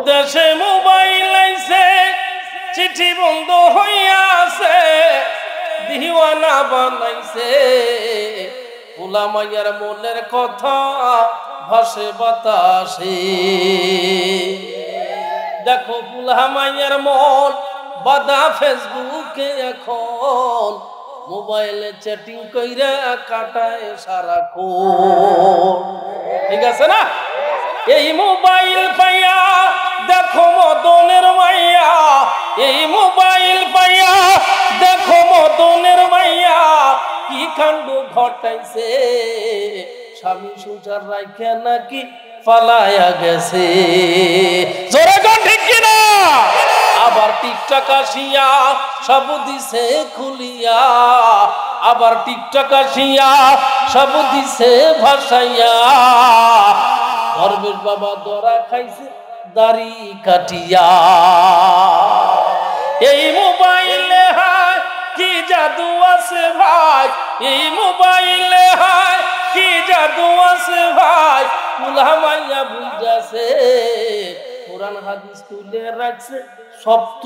দেশে মোবাইল আইছে, চিঠি বন্ধ হইয়াছে, দিওয়ানা বানাইছে, পোলা মাইয়ার মনের কথা ভাসে বাতাসে। দেখো পোলা মাইয়ার মন বাদা ফেসবুকে এখন, মোবাইলে চ্যাটিং কইরা কাটায় সারাক্ষণ। ঠিক আছে না? এই মোবাইল পাইয়া দেখো মদনের মাইয়া, এই মোবাইল পাইয়া দেখো মদনের মাইয়া কি কাণ্ড ঘটাইছে, স্বামী সংসার রাইখা নাকি পালায়া গেছে। জোরে কোন ঠিক কিনা? আবার টিকটক আসিয়া সব দিছে খুলিয়া, আবার টিকটক আসিয়া সব দিছে ভাসাইয়া, দরবেশ বাবা দরা খাইছে দাড়ি কাটিয়া। এই মোবাইলে হায় কি জাদু আছে ভাই, এই মোবাইলে হায় কি জাদু আছে ভাই, পোলা মাইয়া বুঝাছে, কোরআন হাদিস তুলে রাখছে সপ্ত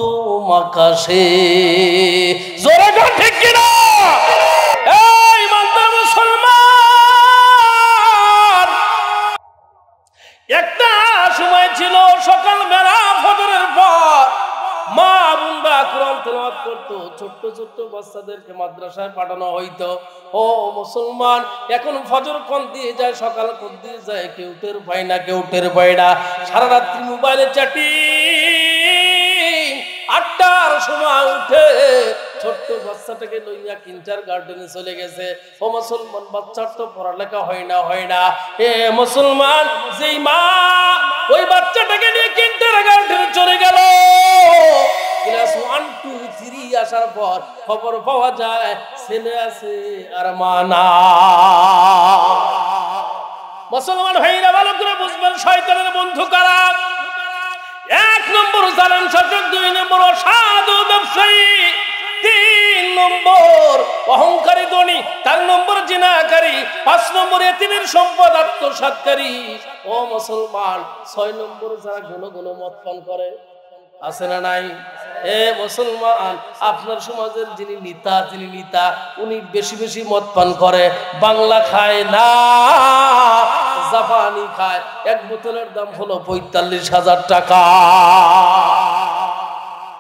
মাকাশে। জোরে কোন ঠিক কিনা? এই ইমানদার মুসলমান, একটা সময় ছিল সকাল বেলা ফজরের পর মা বোনরা কোরআন তেলাওয়াত করতো, ছোট্ট ছোট্ট বাচ্চাদেরকে মাদ্রাসায় পাঠানো হইতো। ও মুসলমান, এখন ফজর কোন দিয়ে যায়, সকাল কোন দিয়ে যায়, কেউ টের পায় না, কেউ টের পায় না। সারা রাত্রি মোবাইলে চ্যাটিং, 8টার সময় উঠে ছোট্ট বাচ্চাটাকে লইয়া কিন্টার গার্ডেনে চলে গেছে। ও মুসলমান, বাচ্চার তো পড়ালেখা হয় না। এ মুসলমান, যেই মা ওই বাচ্চাটাকে নিয়ে কিন্টার গার্ডেনে চলে গেল, ক্লাস 1, 2, 3 আসার পর খবর পাওয়া যায় ছেলে আছে আর মা না। মুসলমান ভাইরা ভালো করে বুঝবেন, শয়তানের বন্ধু কারা। 1 নম্বর জালেম শাসক, 2 নম্বর অসাধু ব্যবসায়ী, 3 নম্বর অহংকারী ধনী, 4 নম্বর জিনাকারী, 5 নম্বর এতিমের সম্পদ আত্মসাৎকারী। ও মুসলমান, 6 নম্বর যারা ঘন ঘন মদ পান করে, আছে না নাই? এ মুসলমান, আপনার সমাজের যিনি নেতা উনি বেশি বেশি মদ পান করে, বাংলা খায় না, জাপানি খায়। 1 বোতলের দাম হলো 45,000 টাকা।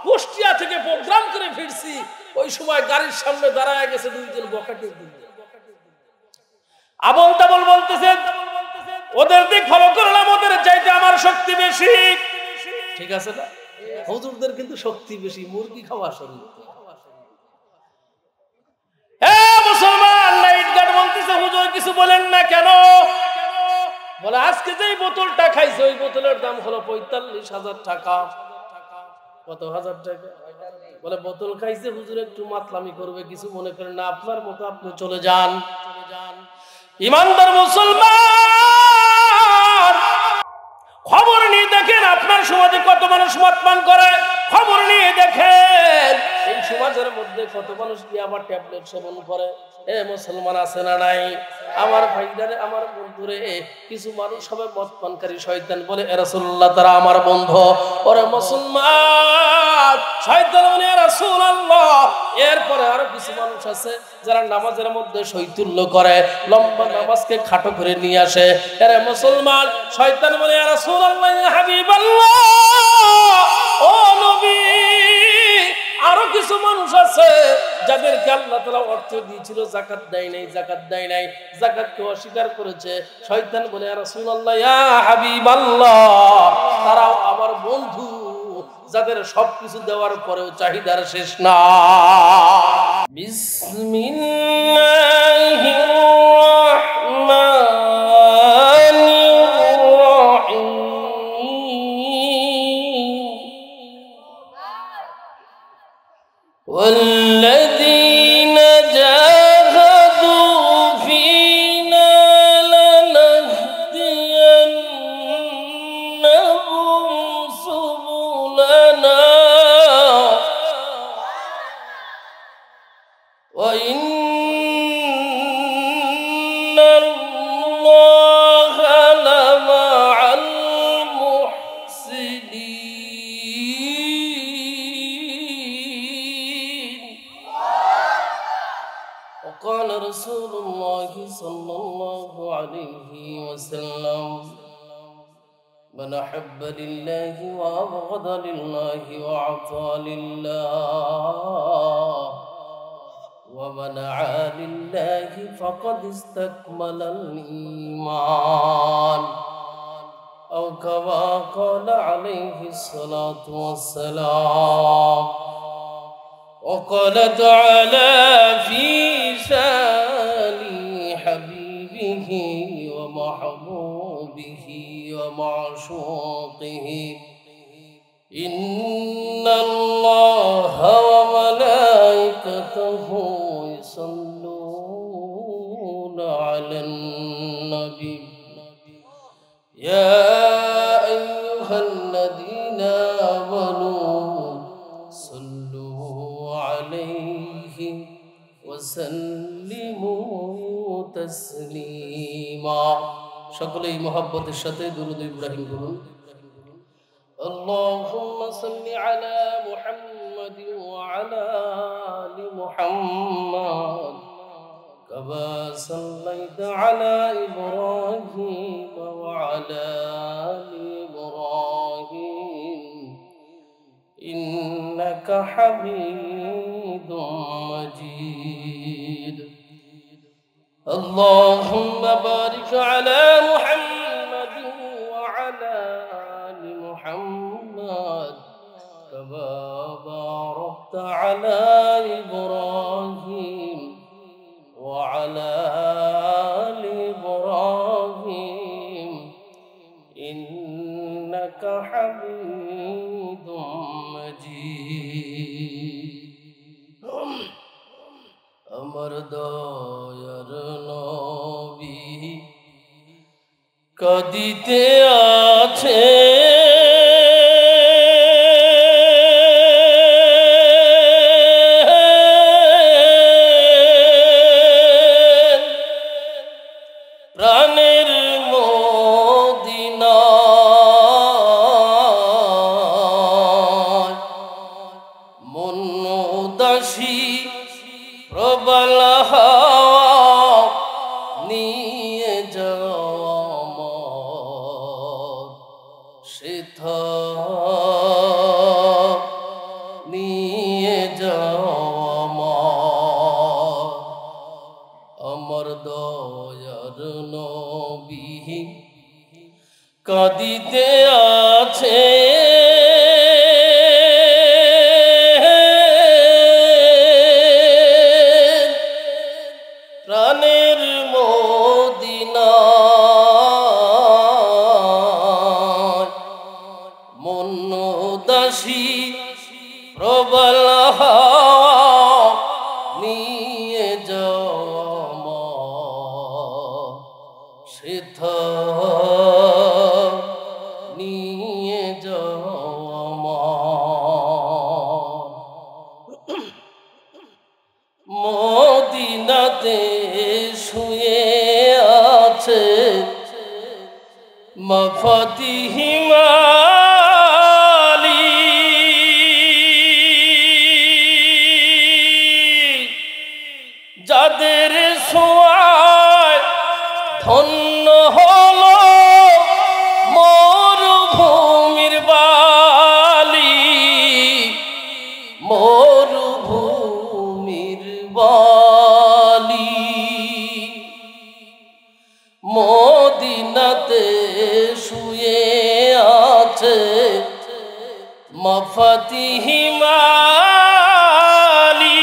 কুষ্টিয়া থেকে প্রোগ্রাম করে ফিরছি, ওই সময় গাড়ির সামনে দাঁড়ায় গেছে 2 জন বকাটে, আবল তাবল বলতেছে, ওদের দিক ফলো করলাম, ওদের চাইতে আমার শক্তি বেশি। ঠিক আছে না? হুজুরদের কিন্তু শক্তি বেশি, মুরগি খাওয়া শরীর। মুসলমান নাইট গার্ড বলতেছে, হুজুর কিছু বলেন না কেন? বলে আজকে যেই বোতলটা খাইছে ওই বোতলের দাম হলো 45,000 টাকা। কত হাজার টাকা? বলে বোতল খাইছে, হুজুর একটু মাতলামি করবে, কিছু মনে করেন না, আপনার মতো আপনি চলে যান। ইমানদার মুসলমান, খবর নিয়ে দেখেন আপনার সমাজে কত মানুষ মদ পান করে। খবর নিয়ে দেখেন এই সমাজের মধ্যে কত মানুষ কি আবার ট্যাবলেট সেবন করে। এ মুসলমান, আছে না নাই? আমার ভাইদারে, আমার বন্ধুরে, কিছু মানুষ হবে মদ পানকারী, শয়তান বলে এ রাসূলুল্লাহ তারা আমার বন্ধু। ওরে মুসলমান, শয়তান বলে এ রাসূলুল্লাহ। এরপরে আরো কিছু মানুষ আছে যারা নামাজের মধ্যে শৈতুল্য করে, লম্বা নামাজকে খাটো করে নিয়ে আসে। এরে মুসলমান, শয়তান বলে ইয়া রাসূলুল্লাহ, ইয়া হাবিবাল্লাহ, ও নবী, আরো কিছু মানুষ আছে যাদেরকে আল্লাহ তাআলা অর্থ দিয়েছিল, যাকাত দেয় নাই, যাকাতকে অস্বীকার করেছে। শয়তান বলে ইয়া রাসূলুল্লাহ, ইয়া হাবিবাল্লাহ, তারাও আমার বন্ধু, যাদের সবকিছু দেওয়ার পরেও চাহিদার শেষ না। বিসমিল্লাহির রাহমানির রাহিম। والذين جاهدوا فينا لنهدينهم سبلنا وإن الله عليه وسلم من أحب لله وأبغض لله وأعطى لله ومنع لله فقد استكمل الإيمان أو كما قال عليه الصلاة والسلام. وقال تعالى في شان حبيبه ومحبوبه ومعشوقه إن الله وملائكته يصلون على النبي يا أيها الذين آمنوا صلوا عليه وسلموا تسليما. সকলেই মুহাব্বতের সাথে দুরূদ ইব্রাহিম বলুন। اللهم صل على محمد وعلى آل محمد كما صليت على إبراهيم وعلى آل إبراهيم إنك حميد مجيد. اللهم بارك على محمد وعلى آل محمد كما باركت على إبراهيم وعلى آل إبراهيم إنك حميد مجيد. আমার দয়ার নবী কাঁদিতে আছে প্রাণের মদিনায় মন উদাসী প্রবল হাওয়া নিয়ে যাওয়া সেথা নিয়ে যাওয়া আমার দয়ার নবী কাঁদিতে আছে প্রাণের মদিনায় মন উদাসী প্রবল হাওয়া নিয়ে যাওয়া সেথা নিয়ে যাওয়া মদিনাতে শুয়ে আছে মাফাতিহি মালি যাদের ছোঁয়ায় ধন্য হলো মরুভূমির বালি মরুভূমির বালি মদিনাতে শুয়ে আছে মাফাতিহি মালি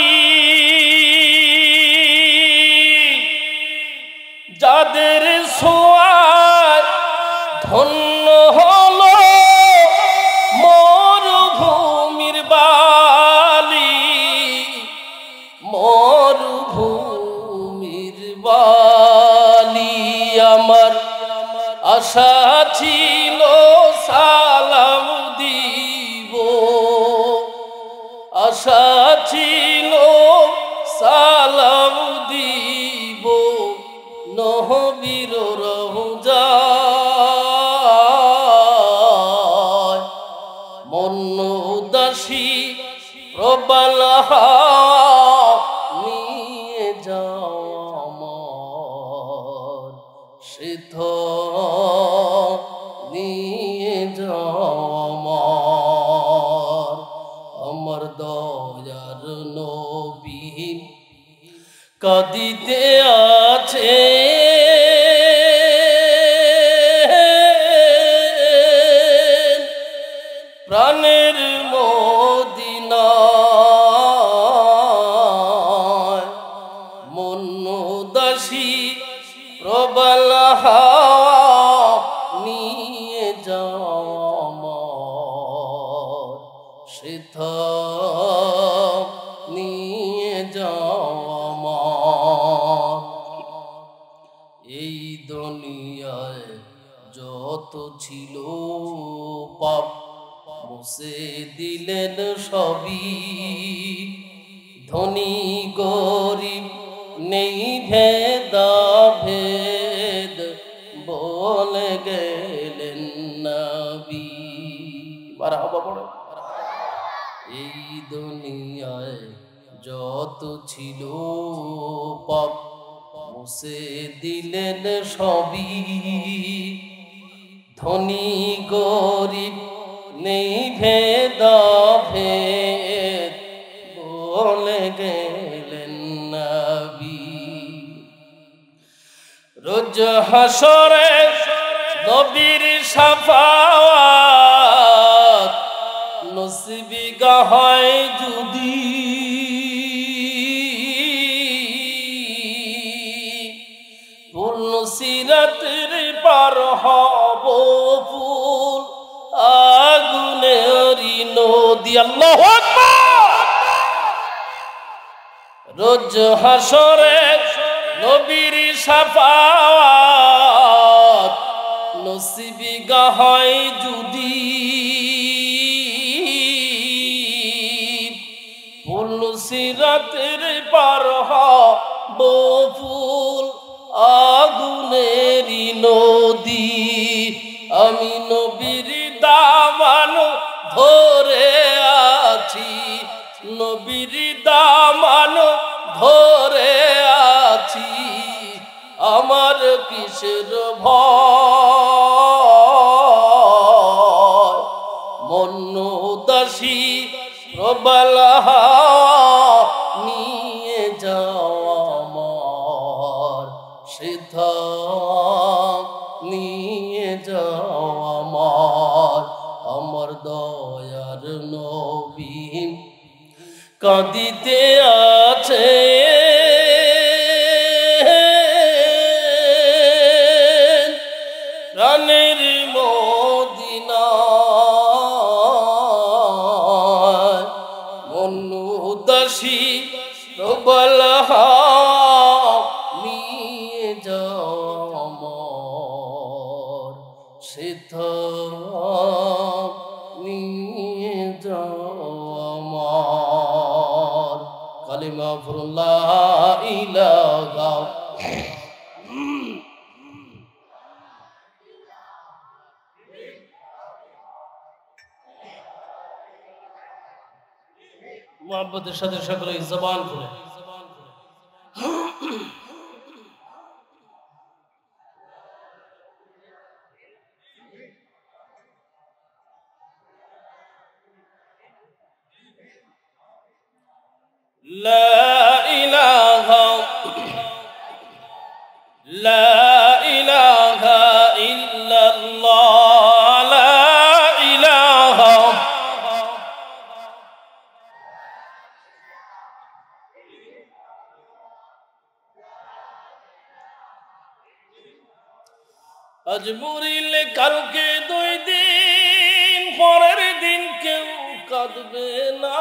যাদের ছোঁয়ায় ধন্য হলো মরুভূমির বালি মরুভূমির বালি আমার আশা ছিল সালাম দিব আশা ছিল সালাম দিব নবীর রওজায় মন উদাসী প্রবল হাওয়া নিয়ে যাও আমার সিদ্ধ নিয়ে যাও আমার দয়ার নবী কাঁদিতে আছে প্রাণের মদিনায় মন উদাসী প্রবল হাওয়া নিয়ে যাও আমার সিদ্ধ নিয়ে যাও আমার এই দুনিয়ায় যত ছিল পাপ মুছে দিলেন সবই ধনী গরিব নেই ভেদাভেদ বলে গেলেন নবী মারহাবা পড়ো এই দুনিয়ায় যত ছিল পাপ মুছে দিলেন সবই ধনী গরিব নেই ভেদাভেদ বলে গেলেন নবী রোজ হাসরে নবীর শাফাআত নসিবি হয় যদি ফুল সিরাতের পার হব ফুল আগুনের নদী আল্লাহু আকবার রোজ হাসরে নবীর শাফাআত নসিবি হয় যদি ফুল সিরাতের পার হব ফুল আগুনের নদী আমি নবীর দামান ধরে আছি নবীর দামান ধরে আছি আমার কিসের ভয় মন উদাসী প্রবল নিয়ে যাও আমার সিদ্ধ নিয়ে যাও আমার দয়ার নবী কাঁদিতে আছে প্রাণের মদিনায় মন উদাসী প্রবল নিয়ে যাও আমার সিদ্ধ নিয়ে যাও আমার কালিমা লা ইলাহা মুহাব্বতের সাথে সকলে জবান খুলে لا إله إلا الله لا إله আজ মরিলে কালকে 2 দিন পরের দিন কেউ কাঁদবে না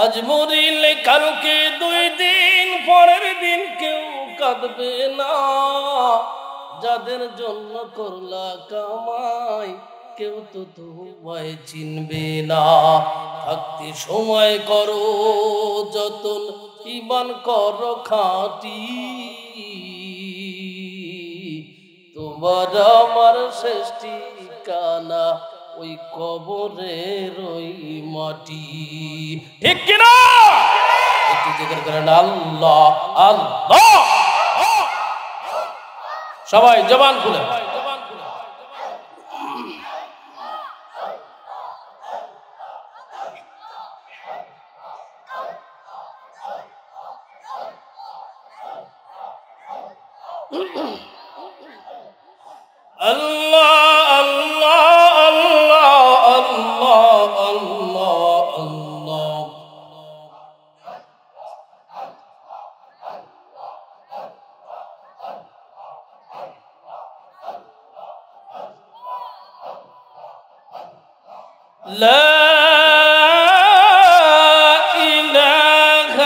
আজ মরিলে কালকে 2 দিন পরের দিন কেউ কাঁদবে না যাদের জন্য করলা কামাই কেউ তো তোমায় চিনবে না থাকতে সময় করো যতন ঈমান করো খাঁটি তোমার আমার শেষ ঠিকানা ওই কবরের ওই মাটি ঠিক কিনা একটু জিকির করেন আল্লাহ আল্লাহ। সবাই জবান খুলে আল্লাহ আল্লাহ আল্লাহ আল্লাহ আল্লাহ। لا إله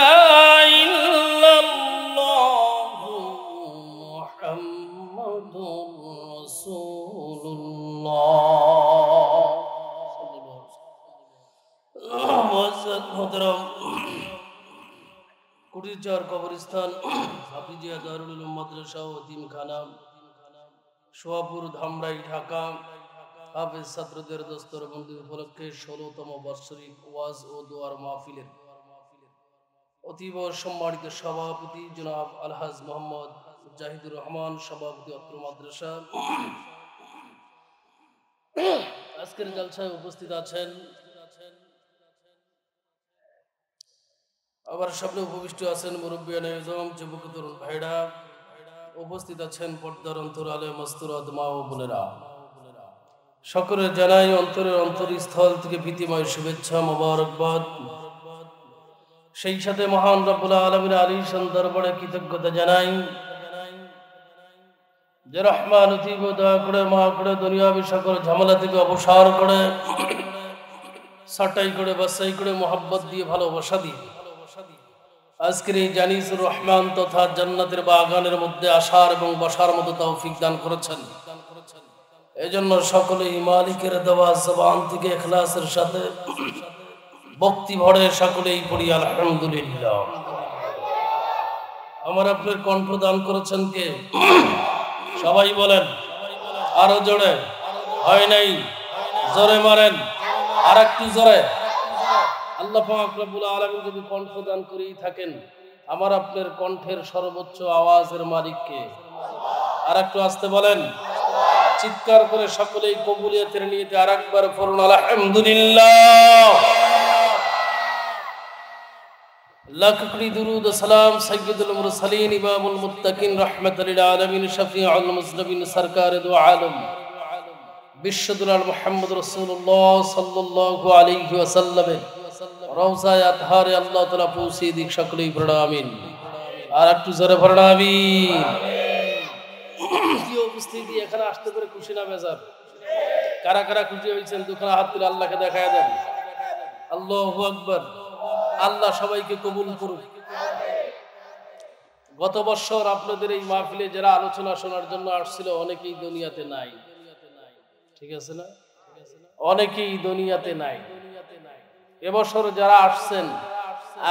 إلا الله محمد رسول الله محترم কুটিরচর কবরস্থান হাফিজিয়া দারুল উলুম মাদ্রাসা ও এতিমখানা সোয়াপুর ধামরাই ঢাকা হাফেজ ছাত্রদের দস্তরবন্দি উপলক্ষে ১৬তম বার্ষিক ওয়াজ ও দোয়ার মাহফিলের অতীব সম্মানিত সভাপতি জনাব আলহাজ মোহাম্মদ জাহিদুর রহমান, সভাপতি অত্র মাদ্রাসা, আজকের জলসায় উপস্থিত আছেন। আবার সামনে উপবিষ্ট আছেন মুরব্বিয়ানে আজম, যুবক তরুণ ভাইরা, উপস্থিত আছেন পর্দার অন্তরালে মস্তুরাত মা ও বোনেরা। সকলে জানাই অন্তরের অন্তরস্থল থেকে ভীতিময় শুভেচ্ছা মোবারকবাদ। সেই সাথে মহান রব্বুল আলামিন আলিশান দরবারে কৃতজ্ঞতা জানাই যে রহমান অতীব দয়া করে মা করে দুনিয়াবি সকল ঝামেলা থেকে অবসর করে সাটাই করে বাসাই করে মোহাব্বত দিয়ে ভালোবাসা দিয়ে আজকের এই জানিসুর রহমান তথা জান্নাতের বাগানের মধ্যে আসার এবং বসার মতো তৌফিক দান করেছেন। এজন্য সকলেই মালিকের দেওয়া জবান থেকে ইখলাসের সাথে ভক্তি ভরে সকলেই পড়ি আলহামদুলিল্লাহ। আমার আপনার কণ্ঠ দান করেছেন কে? সবাই বলেন আরো জোরে। হয় নাই? জোরে মারেন, আর একটু জোরে। আল্লাহ পাক রব্বুল আলামিন যদি কণ্ঠ দান করেই থাকেন, আমার আপনার কণ্ঠের সর্বোচ্চ আওয়াজের মালিক কে? আর একটু আসতে বলেন, চিৎকার করে সকলেই কবুলিয়তের নিয়তে আরেকবার পড়ুন আলহামদুলিল্লাহ। লাখ কোটি দুরুদ ও সালাম সাইয়্যিদুল মুরসালিন ইমামুল মুত্তাকিন রাহমাতুল লিল আলামিন শফিউল মুজনিবিন সরকারে দু আলম বিশ্বদুলাল মুহাম্মদ রাসূলুল্লাহ সাল্লাল্লাহু আলাইহি ওয়াসাল্লামের রওজায়ে আতহারে আল্লাহ তাআলা পৌঁছে দিক। সকলেই পড়ুন আমিন। আর একটু জোরে পড়ুন আমিন। কি উপস্থিতি, এখানে আসতে করে খুশি না বেজার? কারা কারা খুশি হয়েছেন দুখানা হাত তুলে আল্লাহকে দেখায় দেন। আল্লাহু আকবার। আল্লাহ সবাইকে কবুল করুন। গত বছর আপনাদের এই মাহফিলে যারা আলোচনা শোনার জন্য আসছিল অনেকেই দুনিয়াতে নাই, ঠিক আছে না? অনেকেই দুনিয়াতে নাই। এবছর যারা আসছেন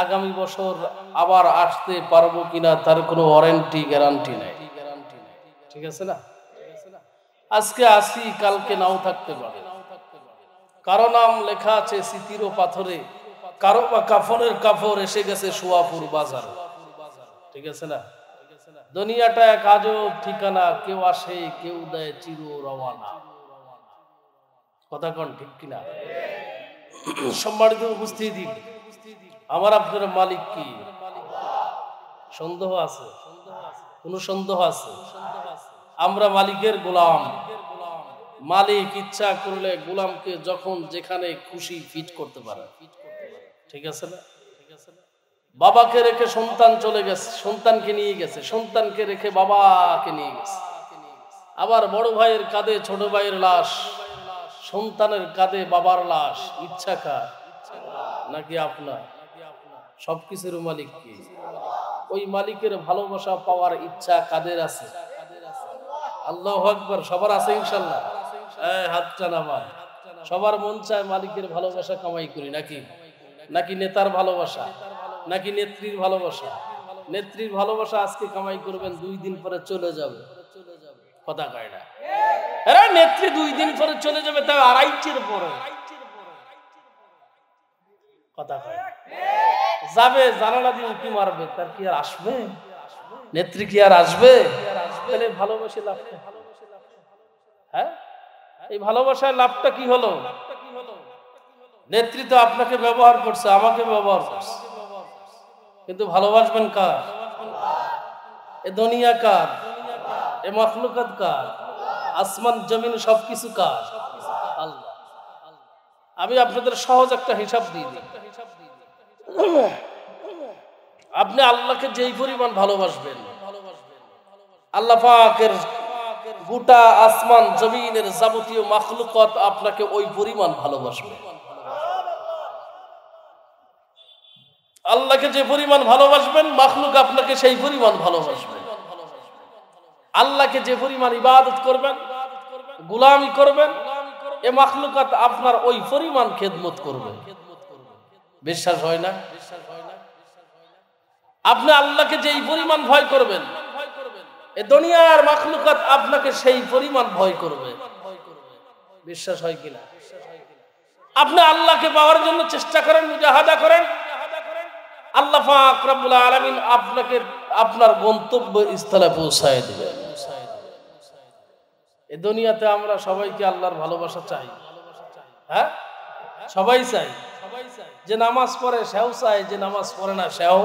আগামী বছর আবার আসতে পারবো কিনা তার কোনো ওয়ারেন্টি গ্যারান্টি নাই, ঠিক আছে না? আজকে আসি, কালকে নাও থাকতে পারে। কারো নাম লেখা আছে স্মৃতির পাথরে, কারো বা কাফনের কাপড় এসে গেছে সোয়াপুর বাজার, ঠিক আছে না? দুনিয়াটা এক আজব ঠিকানা, কেউ আসে কেউ দেয় চির রওয়ানা। কথা কোন ঠিক কিনা? সম্মানিত উপস্থিতি, আমার আপনার মালিক কি? সন্দেহ আছে? কোন সন্দেহ আছে? আমরা মালিকের গোলাম। মালিক ইচ্ছা করলে গোলামকে যখন যেখানে খুশি ফিট করতে পারে, ঠিক আছে না? বাবাকে রেখে সন্তান চলে গেছে, সন্তানকে নিয়ে গেছে, সন্তানকে রেখে বাবাকে নিয়ে গেছে। আবার বড় ভাইয়ের কাঁধে ছোট ভাইয়ের লাশ, সন্তানের কাঁধে বাবার লাশ। ইচ্ছা কার? নাকি আপনার? সবকিছুর মালিক কি? ওই মালিকের ভালোবাসা পাওয়ার ইচ্ছা কাদের আছে? আল্লাহু আকবার। সবার আছে ইনশাআল্লাহ? হাতটা নামান। সবার মন চায় মালিকের ভালোবাসা কামাই করি, নাকি? নাকি নেতার ভালোবাসা, নাকি নেত্রীর ভালোবাসা? নেত্রীর ভালোবাসা আজকে কামাই করবেন, 2 দিন পরে চলে যাবে। কথা কয় না? আরে নেত্রী 2 দিন পরে চলে যাবে, তাও আড়াইটের পরে। কথা কয় না? যাবে জানালা দিয়ে উঁকি মারবে, তার কি আর আসবে? নেত্রী কি আর আসবে? তাহলে ভালোবাসে লাভ, হ্যাঁ এই ভালোবাসায় লাভটা কি হলো? নেত্রী তো আপনাকে ব্যবহার করছে, আমাকে ব্যবহার করছে, কিন্তু ভালোবাসবেন কার? এ দুনিয়া কার? এ মখলুকাত কার? আসমান জমিন সবকিছু কার? আল্লাহ। আমি আপনাদের সহজ একটা হিসাব দিই। আপনি আল্লাহকে যেই পরিমাণ ভালোবাসবেন, আল্লাহ পাকের গোটা আসমান জমিনের যাবতীয় মাখলুকাত আপনাকে ওই পরিমাণ ভালোবাসবে। আল্লাহকে যে পরিমাণ ভালোবাসবেন, মাখলুক আপনাকে সেই পরিমাণ ভালোবাসবে। আল্লাহকে যে পরিমাণ ইবাদত করবেন, গোলামি করবেন, এ মাখলুকাত আপনার ওই পরিমাণ খেদমত করবে। বিশ্বাস হয় না? আপনি আল্লাহকে যেই পরিমাণ ভয় করবেন, এ দুনিয়ার মাখলুকাত আপনাকে সেই পরিমাণ ভয় করবে। বিশ্বাস হয় কিনা? আপনি আল্লাহকে পাওয়ার জন্য চেষ্টা করেন, মুজাহাদা করেন, আল্লাহ পাক রব্বুল আলামিন আপনাকে আপনার গন্তব্য স্থলে পৌঁছায় দিবেন। এই দুনিয়াতে আমরা সবাইকে আল্লাহর ভালোবাসা চাই, হ্যাঁ সবাই চাই। যে নামাজ পড়ে সেও চায়, যে নামাজ পড়ে না সেও,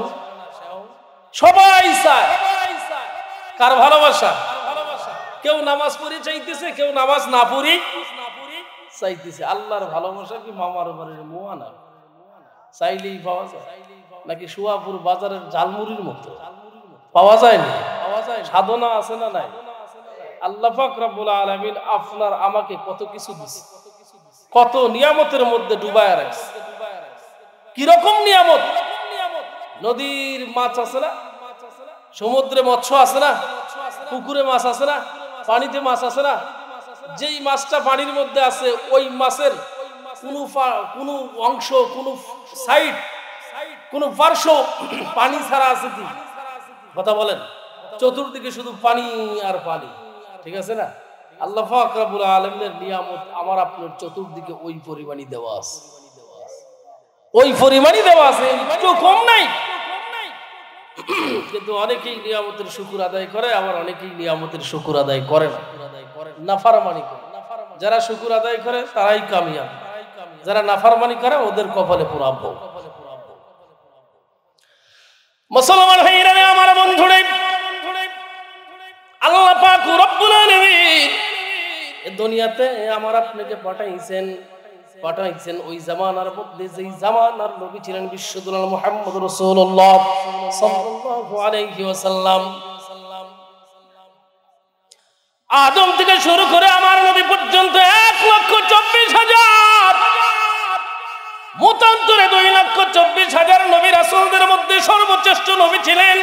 সবাই চায়। কার ভালোবাসা? কেউ নামাজ পড়ে চাইতেছে, কেউ নামাজ না পড়ি চাইতেছে। আল্লাহর ভালোবাসা কি মামার বাড়ির মোয়া না, চাইলেই পাওয়া যায়? নাকি সুয়াপুর বাজারের ঝালমুড়ির মতো পাওয়া যায় না? সাধনা আছে না নাই? আল্লাহ পাক রব্বুল আলামিন আপনার আমাকে কত কিছু দিছে, কত নিয়ামতের মধ্যে ডুবায়া রাখছে। কিরকম নিয়ামত? নদীর মাছ আছে না, সমুদ্রে মৎস্য আছে না, পুকুরে মাছ আছে না, পানিতে মাছ আছে না। যেই মাছটা পানির মধ্যে আছে, ওই মাছের কোনো অংশ, কোনো সাইড, কোনো পার্শ্ব পানি ছাড়া আছে কি? কথা বলেন। চতুর্দিকে শুধু পানি আর পানি, ঠিক আছে না? আল্লাহ পাক রব্বুল আলামিনের নিয়ামত আমার আপনার চতুর্দিকে ওই পরিমাণই দেওয়া আছে, ওই পরিমাণই দেওয়া আছে, একটু কম নাই। কিন্তু অনেকেই নিয়ামতের শুকর আদায় করে, আবার অনেকেই নিয়ামতের শুকর আদায় করে না, নাফরমানি করে। যারা শুকর আদায় করে তারাই কামিয়াব, যারা নাফরমানি করে ওদের কপালে পোড়াব। মুসলমান ভাইরা আমার বন্ধুরা, আল্লাহ পাক রব্বুল আলামিন এই দুনিয়াতে আমার আপনাকে পাঠাইছেন ওই জামানার মধ্যে যেই জামানার নবী ছিলেন বিশ্বদুল মুহাম্মদ রাসূলুল্লাহ সাল্লাল্লাহু আলাইহি ওয়াসাল্লাম। আদম থেকে শুরু করে আমার নবী পর্যন্ত 1,24,000, মতান্তরে 2,24,000 নবী রাসূলদের মধ্যে সর্বশ্রেষ্ঠ নবী ছিলেন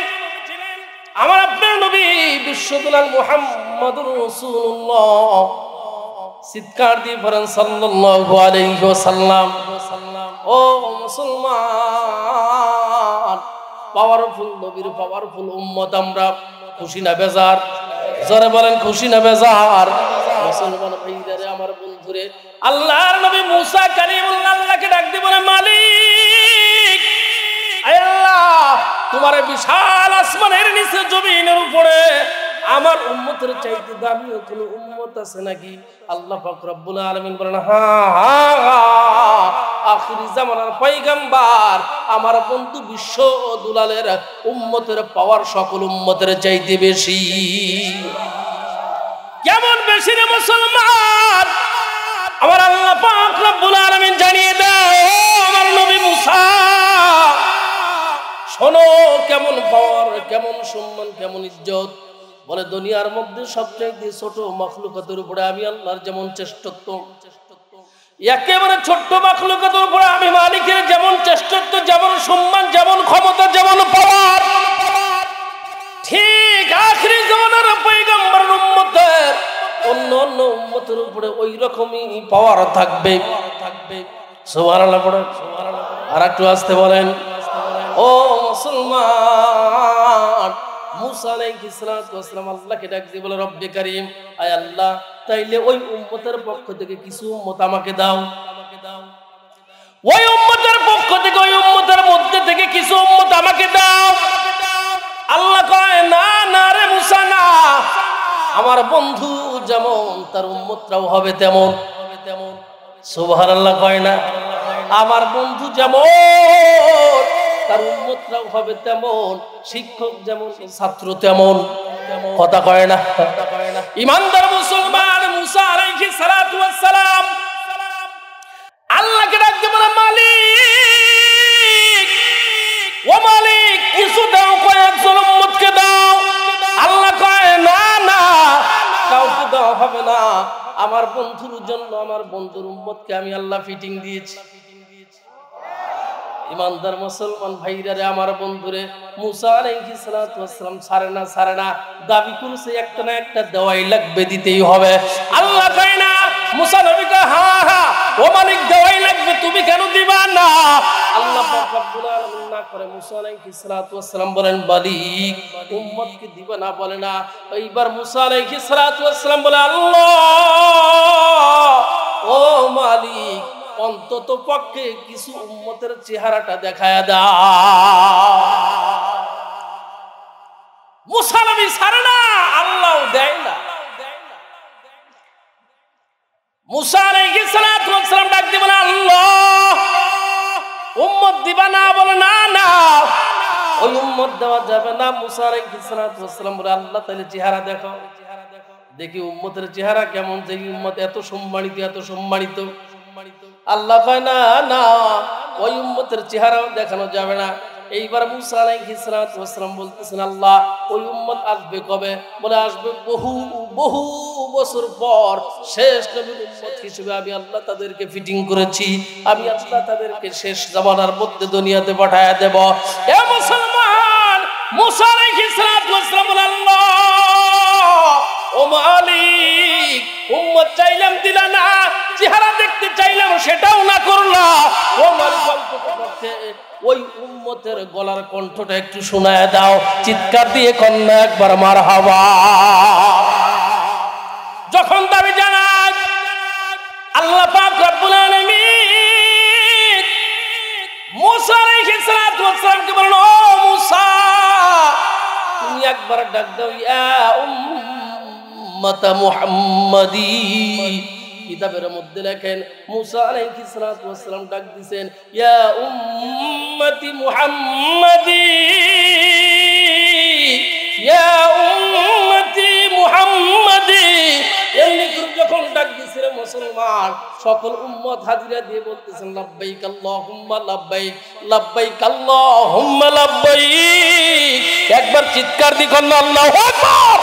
আমার আপনার নবী বিশ্বদুল মুহাম্মদুর রাসূলুল্লাহ। চিৎকার দিয়ে পড়েন সাল্লাল্লাহু আলাইহি ওয়াসাল্লাম। ও মুসলমান, পাওয়ারফুল নবীর পাওয়ারফুল উম্মত আমরা, খুশি না বেজার? জোরে বলেন খুশি না বেজার? মুসলমান ভাইরা আমার বন্ধুরে, আল্লাহর নবী মুসা কালিমুল্লাহ আল্লাহকে ডাক দিয়ে বলে, মালিক আয় আল্লাহ, তোমার বিশাল আসমানের নিচে জমিনের উপরে আমার উম্মতের চাইতে দামি কোন উম্মত আছে নাকি? আল্লাহ পাক রব্বুল আলামিন বলেন, হ্যাঁ, আখিরি জামানার পয়গম্বর আমার বন্ধু বিশ্ব দুলালের উম্মতের পাওয়ার সকল উম্মতের চাইতে বেশি। কেমন বেশি রে মুসলমান? আমার আল্লাহ পাক রব্বুল আলামিন জানিয়ে দেয়, আমার নবী মুসা শোনো, কেমন পাওয়ার, কেমন সম্মান, কেমন ইজ্জত। বলে দুনিয়ার মধ্যে সবচেয়ে ছোট মাখলুকাতের উপরে আমি আল্লাহর যেমন শ্রেষ্ঠত্ব, একেবারে ছোট্ট মাখলুকাতের উপরে আমি মালিকের যেমন শ্রেষ্ঠত্ব, যেমন সম্মান, যেমন ক্ষমতা, যেমন পাওয়ার, ঠিক আখিরি জামানার পয়গম্বরের উম্মতের অন্য অন্য উম্মতের উপরে ওই রকমই পাওয়ার থাকবে। সুবহানাল্লাহ পড়েন, আর একটু আসতে বলেন। ও মুসলমান, মুসা আলাইহিস সালাতু ওয়াস সালাম আল্লাহকে ডাক দিয়ে বলে, রব্বে কারীম, আয় আল্লাহ, তাইলে ওই উম্মতের পক্ষ থেকে কিছু উম্মত আমাকে দাও। ওই উম্মতের পক্ষ থেকে ওই উম্মতের মধ্যে থেকে কিছু উম্মত আমাকে দাও। আল্লাহ কয় না না রে মুসা না, আমার বন্ধু যেমন তার উম্মতরাও হবে তেমন। সুবহানাল্লাহ কয় না, আমার বন্ধু যেমন তার উম্মতরাও হবে তেমন, শিক্ষক যেমন ছাত্র তেমন। কথা কয় না? ইমানদার মুসলমান মুসা আলাইহিস সালাতু ওয়াস সালাম আল্লাহকে ডাকতে বলে, মালিক ও মালিক কিছু দাও, কয়েকজন উম্মতকে দাও। আল্লাহ কয় না না, কাউকে দেওয়া হবে না, আমার বন্ধুর জন্য আমার বন্ধুর উম্মতকে আমি আল্লাহ ফিটিং দিয়েছি। ইমানদার মুসলমান ভাইরা রে, আমার বন্ধুরে মুসা আলাইহিস সালাতু ওয়াস সালাম ছাড়ে না, দাবি করেছে একটা না একটা দেওয়াই লাগবে, দিতেই হবে। আল্লাহ কয় না, মুসা নবী কয় হ্যাঁ হ্যাঁ ও মালিক দেওয়াই লাগবে, তুমি কেন দিবা না? আল্লাহ পাক রব্বুল আলামিন না করে মুসা আলাইহিস সালাতু ওয়াস সালাম বলেন, মালিক উম্মতকে দিবা না বলে না। এইবার মুসা আলাইহিস সালাতু ওয়াস সালাম বলে, আল্লাহ ও মালিক অন্তত পক্ষে কিছু উম্মতের চেহারাটা দেখায়া দাও। মুসা নবী ছাড়ে না, আল্লাহ দেয় না। মুসা আলাইহিস সালাতু ওয়াস সালাম ডাক দিয়ে বলে, আল্লাহ উম্মত দিবা না বলে না না, ওই উম্মত দেওয়া যাবে না। মুসা আলাইহিস সালাতু ওয়াস সালাম বলে, আল্লাহ তাহলে চেহারা দেখো, দেখি উম্মতের চেহারা কেমন, যে উম্মত এত সম্মানিত এত সম্মানিত। আল্লাহ কয় না না, ওই উম্মতের চেহারাও দেখানো যাবে না। এইবার মুসা আলাইহিস সালাতু ওয়াস সালাম বলতেছেন, আল্লাহ ওই উম্মত আসবে কবে? বলে আসবে বহু বহু বছর পর, শেষ নবীর উম্মত হিসেবে আমি আল্লাহ তাদেরকে ফিটিং করেছি, আমি আল্লাহ তাদেরকে শেষ জামানার মধ্যে দুনিয়াতে পাঠায়া দেব। এ মুসলমান, মুসা আলাইহিস সালাতু ওয়াস সালাম বলে, আল্লাহ ও মালিক উম্মত চাইলাম দিলা না, চেহারা দেখতে চাইলাম সেটাও না করলা। ও মালিক ওই উম্মতের গলার কণ্ঠটা একটু শোনায় দাও, চিৎকার দিয়ে কন্যা একবার মারহাবা। যখন দাবি জানায় আল্লাহ পাক রব্বুল আলামিন মুসা আলাইহিস সালাতু ওয়াস সালামকে বলেন, ও মুসা তুমি একবার ডাক দাও, ইয়া উম্মাতা মুহাম্মাদি। কিতাবের মধ্যে লেখেন মুসা আলাইহিস সালাতু ওয়াস সালাম ডাক দিবেন, ইয়া উম্মতি মুহাম্মাদি, ইয়া উম্মতি মুহাম্মাদি। এমনি করে যখন ডাক দিছিল মুসলমান, সকল উম্মত হাজিরা দিয়ে বলতেছেন, লাব্বাইক আল্লাহুম্মা লাব্বাইক, লাব্বাইক আল্লাহুম্মা লাব্বাইক। একবার চিৎকার দিয়ে কন্যা আল্লাহু আকবার।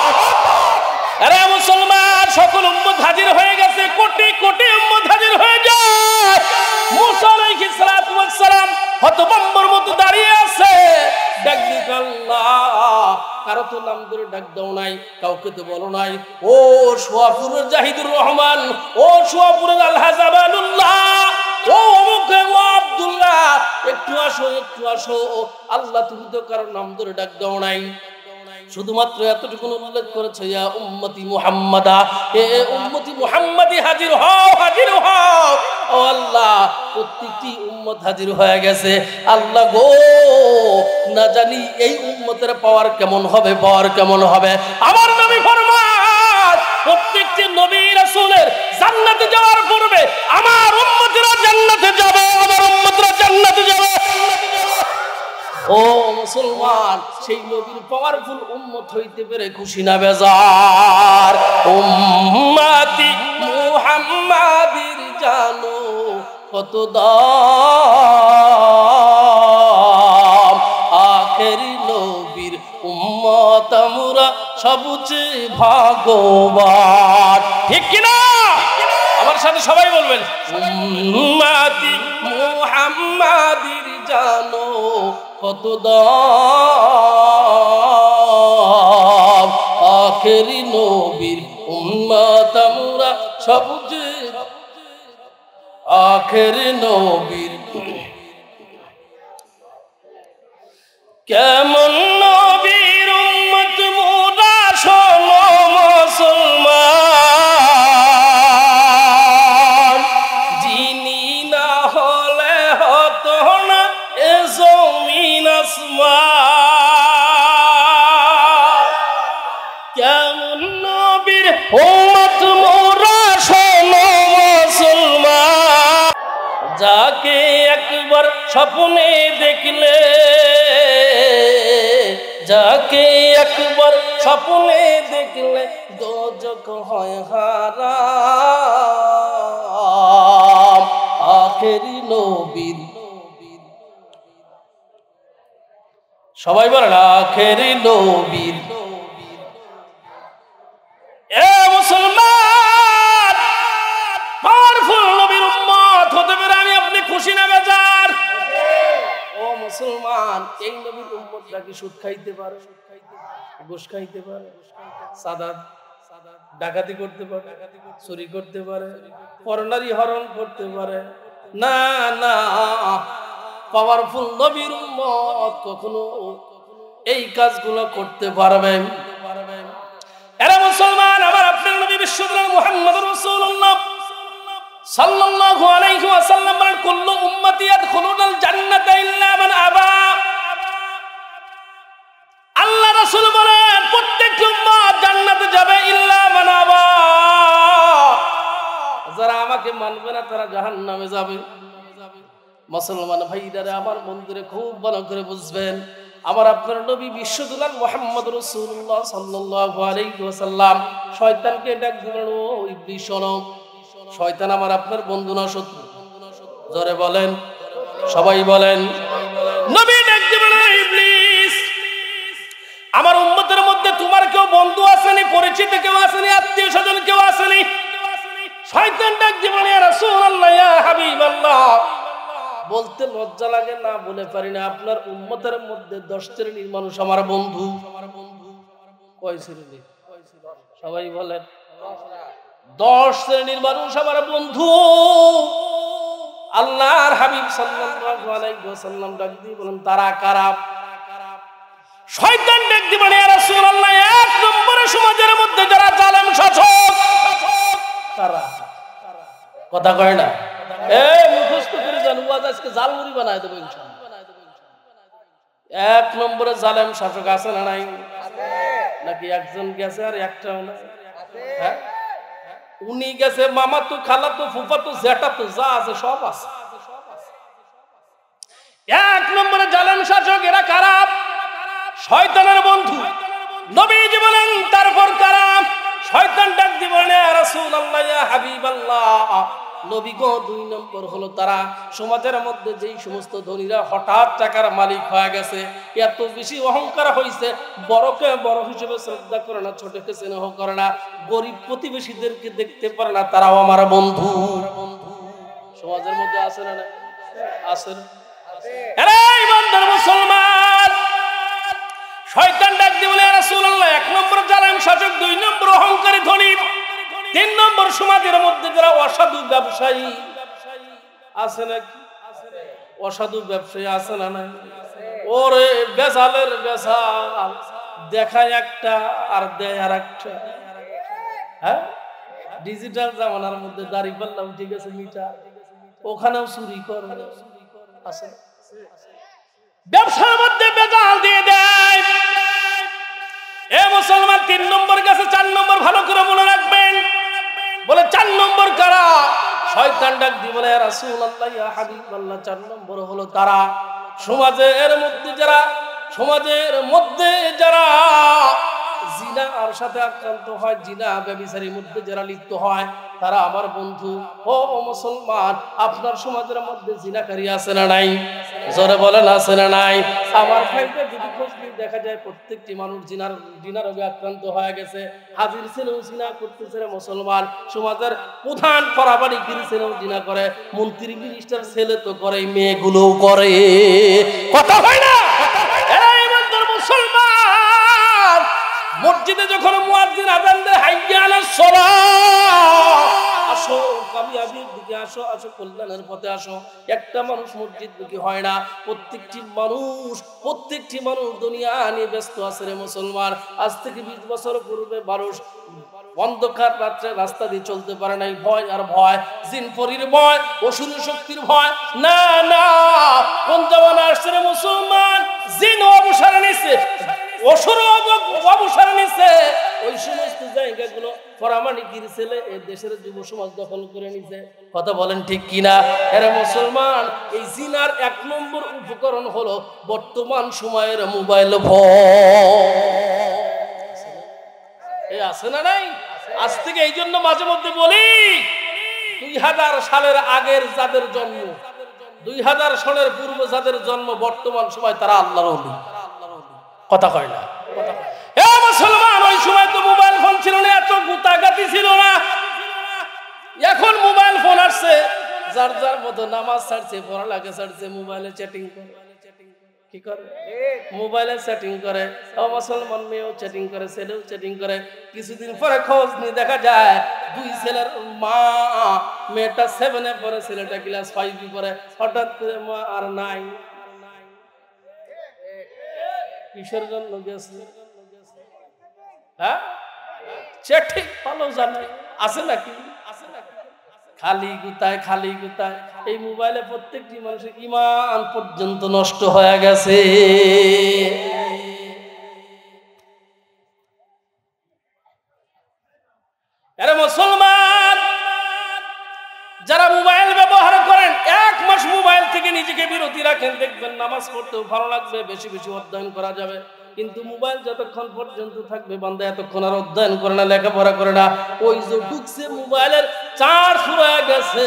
আরে মুসলমান, সকল উম্মত হাজির হয়ে গেছে, কোটি কোটি উম্মত হাজির হয়ে যায়। মুসা আলাইহিস সালাতু ওয়াস সালাম হতভম্বর মতো দাঁড়িয়ে আছে, ডাক দিতে আল্লাহ, কারো তো নাম ধরে ডাক দাও নাই, কাউকে তো বলো নাই। ও সোয়াপুরের জাহিদুর রহমান, ও সোয়াপুরের আলহাজ আবানুল্লাহ, ও অমুক ও আব্দুল্লাহ, একটু আসো একটু আসো। আল্লাহ তুমি তো কারো নাম ধরে ডাক দাও নাই, শুধুমাত্র এতটুকু উল্লেখ করেছে, ইয়া উম্মতি মুহাম্মাদা, এ উম্মতি মুহাম্মাদি হাজির হও, হাজির হও। ও আল্লাহ, প্রত্যেকটি উম্মত হাজির হয়ে গেছে। আল্লাহ গো, না জানি এই উম্মতের পাওয়ার কেমন হবে, পাওয়ার কেমন হবে। আমার নবী ফরমান, প্রত্যেকটি নবী রাসূলের জান্নাতে যাওয়ার পূর্বে আমার উম্মতরা জান্নাতে যাবে, আমার উম্মতরা জান্নাতে যাবে। ও মুসলমান, সেই নবীর পাওয়ারফুল উম্মত হইতে পেরে খুশি না বেজার? উম্মতি মুহাম্মাদির জানো কত দাম, আখেরি নবীর উম্মত আমরা সবচেয়ে ভাগ্যবান। ঠিক কিনা? আমার সাথে সবাই বলবেন, উম্মতি মুহাম্মাদির জানো কত দাম, আখেরি নবীর উম্মত আমরা সবচেয়ে, আখেরি নবীর। কেমন নবীর উম্মত মোরা শোনো মুসলমান, যিনি না হলে কেমন নবীর উম্মত মোরা শোনো মুসলমান, যাকে একবার স্বপ্নে দেখলে, যাকে একবার স্বপ্নে দেখলে দোজখ হয় হারাম। আখেরি নবীর, সবাই বলেন আখেরি নবীর। এ মুসলমান, পাওয়ারফুল নবীর উম্মত হতে পেরে আমি আপনি খুশি না বেজার? ও মুসলমান, এই নবীর উম্মতরা কি সুদ খাইতে পারে, ঘুষ খাইতে পারে, সাদাত ডাকাতি করতে পারে, চুরি করতে পারে, পরনারী হরণ করতে পারে? না না, পাওয়ারফুল নবীর উম্মত কখনো এই কাজগুলো করতে পারবে? এরা মুসলমান, আবার আপনার নবী বিশ্বনবী মুহাম্মদুর রাসূলুল্লাহ সাল্লাল্লাহু আলাইহি ওয়াসাল্লাম বলেন, কুল্লু উম্মতি ইয়াদখুলুনাল জান্নাতা ইল্লা মান আবা। আল্লাহ রাসূল বলেন, প্রত্যেকটি উম্মত জান্নাতে যাবে ইল্লা মান আবা। যারা আমাকে মানবে না তারা জাহান্নামে যাবে। মুসলমান ভাইরা, আমার বন্ধুরে খুব ভালো করে বুঝবেন, আমার আপনার নবী বিশ্বদুলাল মুহাম্মদুর রাসূলুল্লাহ সাল্লাল্লাহু আলাইহি ওয়াসাল্লাম শয়তানকে ডাক দিলেন, ও ইবলিস শোনো, শয়তান আমার আপনার বন্ধু না শত্রু? জোরে বলেন, সবাই বলেন। নবী ডাক দিলেন, ইবলিস, আমার উম্মতের মধ্যে তোমার কেউ বন্ধু আসেনি, পরিচিত কেউ আসেনি, আত্মীয় স্বজন কেউ আসেনি? শয়তান ডাক দিলেন, ইয়া রাসূলুল্লাহ, ইয়া হাবিবাল্লাহ, বলতে লজ্জা লাগে না, বলে পারি না, আপনার উম্মতের মধ্যে 10 শ্রেণীর মানুষ আমার বন্ধু। কয় শ্রেণী? সবাই বলেন। 10 শ্রেণীর মানুষ আমার বন্ধু। আল্লাহর হাবিব সাল্লাল্লাহু আলাইহি ওয়াসাল্লাম ডাক দিয়ে বলেন, তারা কারা? শয়তান ডাক দিয়ে বলে, ইয়া রাসূলুল্লাহ, 1 নম্বরে সমাজের মধ্যে যারা জালেম শাসক, তারা। কথা কয় না? মুখস্থ করে জান, ওয়াজ আজকে জালমুড়ি বানায় দেবো ইনশাআল্লাহ। 1 নম্বরে জালেম শাসক আছে না নাই? নাকি একজন গেছে আর একটাও না? হ্যাঁ, উনি গেছে, মামা তো, খালা তো, ফুফা তো, জেঠা তো, যা আছে সব আছে। 1 নম্বরে জালেম শাসক, এরা খারাপ, শয়তানের বন্ধু। নবীজি বলেন, তারপর কারা? শয়তান ডাক দিয়ে বলে, ইয়া রাসূলুল্লাহ, ইয়া হাবিবাল্লাহ, নবী গো, 2 নম্বর হলো তারা সমাজের মধ্যে যেই সমস্ত ধনীরা হঠাৎ টাকার মালিক হয়ে গেছে, এত বেশি অহংকার হয়েছে, বড়কে বড় হিসেবে শ্রদ্ধা করে না, ছোটকে স্নেহ করে না, গরিব প্রতিবেশীদেরকে দেখতে পারে না, তারাও আমার বন্ধু। সমাজের মধ্যে আছে না? আছে। মুসলমান, শয়তান ডাক দিয়ে বলে, ইয়া রাসূলুল্লাহ, 1 নম্বর জালেম শাসক, 2 নম্বর অহংকারী ধনী, 3 নম্বর সমাজের মধ্যে যারা অসাধু ব্যবসায়ী আছে নাকি? অসাধু ব্যবসায়ী আছে না নাই? ওরে বেজালের বেজাল, দেখায় একটা আর দেয় আর একটা। হ্যাঁ, ডিজিটাল জামানার মধ্যে দাড়ি পাল্লা উঠে গেছে মিটা, ওখানেও চুরি করে আছে। ব্যবসার মধ্যে বেজাল দিয়ে দেয়। এ মুসলমান, 3 নম্বর গেছে, 4 নম্বর ভালো করে মনে রাখবেন। বলে 4 নম্বর কারা? শয়তান ডাক দিয়ে বলে, ইয়া রাসূলুল্লাহ, ইয়া হাবিবাল্লাহ, 4 নম্বর হলো তারা সমাজের মধ্যে যারা জিনার সাথে আক্রান্ত হয়, জিনা ব্যভিচারীর মধ্যে যারা লিপ্ত হয়, তারা আমার বন্ধু। ও মুসলমান, আপনার সমাজের মধ্যে জিনাকারী আছে না নাই? জোরে বলেন, আছে না নাই? আমার ভাইকে যদি খোঁজ নিয়ে দেখা যায় প্রত্যেকটি মানুষ জিনার রোগে আক্রান্ত হয়ে গেছে। হাজির ছেলেও জিনা করতেছে রে মুসলমান, সমাজের প্রধান পরাবাড়িগিরি ছেলেও জিনা করে, মন্ত্রী মিনিস্টার ছেলে তো করে, মেয়েগুলোও করে। কথা হয় না? মুসলমান, মসজিদে যখন মুয়াজ্জিন আযান দেয়, হাইয়া আলাস সালাহ, আসো কামিয়াবির দিকে আসো, আসো কল্যাণের পথে আসো, একটা মানুষ মসজিদমুখী হয় না। প্রত্যেকটি মানুষ দুনিয়া নিয়ে ব্যস্ত আছে রে মুসলমান। আজ থেকে 20 বছর পূর্বে মানুষ অন্ধকার রাত্রে রাস্তা দিয়ে চলতে পারে নাই, ভয় আর ভয়, জিন পরীর ভয়, অসুর শক্তির ভয়। না না, কোন জামানা আসছে রে মুসলমান, জিন অবসর নিছে, অসুর অবসর নিছে, ওই সমস্ত জায়গাগুলো পরামানিকির ছেলে এই দেশের যুব সমাজ দখল করে নিছে। কথা বলেন ঠিক কিনা? এরা মুসলমান, এই জিনার 1 নম্বর উপকরণ হলো বর্তমান সময়ের মোবাইল ফোন। এই আছে না নাই? আজ থেকে এই জন্য মাঝে মধ্যে বলি 2000 সালের আগের যাদের জন্ম, 2000 সনের পূর্বে যাদের জন্ম, বর্তমান সময় তারা আল্লাহর ওলি। কথা কয় না? হে মুসলমান, ওই সময় তো মোবাইল ফোন ছিল না, এত গুতাগাতি ছিল না। এখন মোবাইল ফোন আসছে, যার যার মতো নামাজ ছাড়ছে, পড়ালেখা ছাড়ছে, মোবাইলে চ্যাটিং করে। কি করে? মোবাইলে চ্যাটিং করে। মুসলমান মেয়েও চ্যাটিং করে, ছেলেও চ্যাটিং করে। কিছুদিন পরে খোঁজ নিয়ে দেখা যায় 2 ছেলের মা, মেয়েটা 7-এ পড়ে, ছেলেটা ক্লাস 5-এ পড়ে। হঠাৎ করে মা আর নাই। কিসের জন্য গেছে? হ্যাঁ, চ্যাটিং ভালো জানে আছে নাকি? খালি গুতায়, খালি গুতায়। এই মোবাইলে প্রত্যেকটি মানুষের ঈমান পর্যন্ত নষ্ট হয়ে গেছে। আরে মুসলমান, যারা মোবাইল ব্যবহার করেন, 1 মাস মোবাইল থেকে নিজেকে বিরতি রাখেন, দেখবেন নামাজ পড়তেও ভালো লাগবে, বেশি বেশি অধ্যয়ন করা যাবে। কিন্তু মোবাইল যতক্ষণ পর্যন্ত থাকবে, বান্দা এতক্ষণ আর অধ্যয়ন করে না, লেখাপড়া করে না। ওই যে ঢুকছে, মোবাইলের চার্জ ফুরিয়ে গেছে,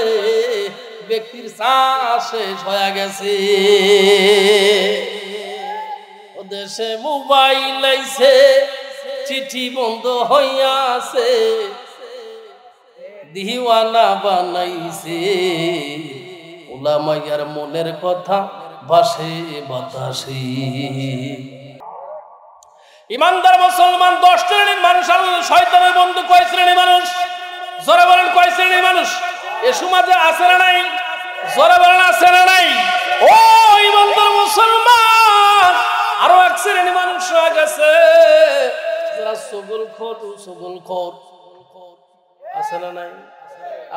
ব্যক্তির চার্জ শেষ হয়ে গেছে। ও দেশে মোবাইল আইছে, চিঠি বন্ধ হইয়াছে, দিওয়ানা বানাইছে, উলামাইয়ার মনের কথা ভাসে বাতাসে। ইমানদার মুসলমান 10 শ্রেণীর মানুষ। শয়তানের বন্ধু কয় শ্রেণীর মানুষ? জোরে বলেন, কয় শ্রেণীর মানুষ এ সমাজে আছে না নাই? জোরে বলেন, আছে না নাই? ও ইমানদার মুসলমান, আরো 1 শ্রেণীর মানুষ হয়ে গেছে, যারা সগলখোর। আছে না নাই?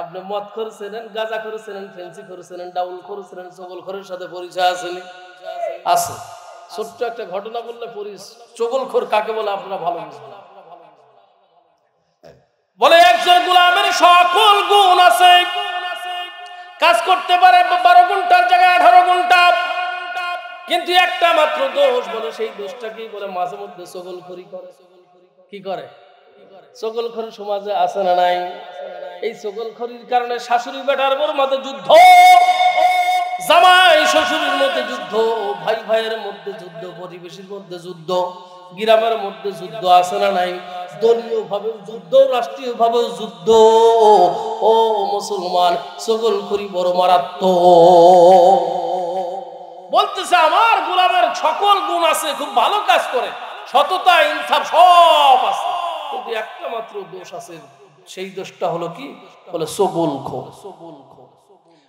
আপনি মদ করেছিলেন, গাঁজা করেছিলেন, ফেন্সি করেছিলেন, ডাউল করেছিলেন, চগলখোরের সাথে পরিচয় আসেনি? আছে। ছোট্ট একটা ঘটনা বললে চগলখোর কাকে বলে আপনারা ভালো বুঝবেন। বলে একজন গোলামের সকল গুণ আছে, কাজ করতে পারে 12 ঘন্টার জায়গায় 18 ঘন্টা, কিন্তু একটা মাত্র দোষ, বলে সেই দোষটাকেই বলে মাঝে মধ্যে চগলখোরি করে। কি করে? চগলখোর সমাজে আছে না নাই? এই চগলখোরির কারণে শাশুড়ি বেটার মধ্যে যুদ্ধ, জামাই শ্বশুরের মধ্যে যুদ্ধ, ভাই ভাইয়ের মধ্যে যুদ্ধ, পরিবেশের মধ্যে যুদ্ধ, গ্রামের মধ্যে যুদ্ধ, আছে না নাই? দলীয় ভাবে যুদ্ধ, রাষ্ট্রীয় ভাবে যুদ্ধ। ও মুসলমান, চগলখোরি বড় মারাত্মক। বলতেছে আমার গোলামের সকল গুণ আছে, খুব ভালো কাজ করে, সততা, ইনসাফ সব আছে, কিন্তু একটা মাত্র দোষ আছে। সেই দোষটা হলো কি? বলে চগলখোর।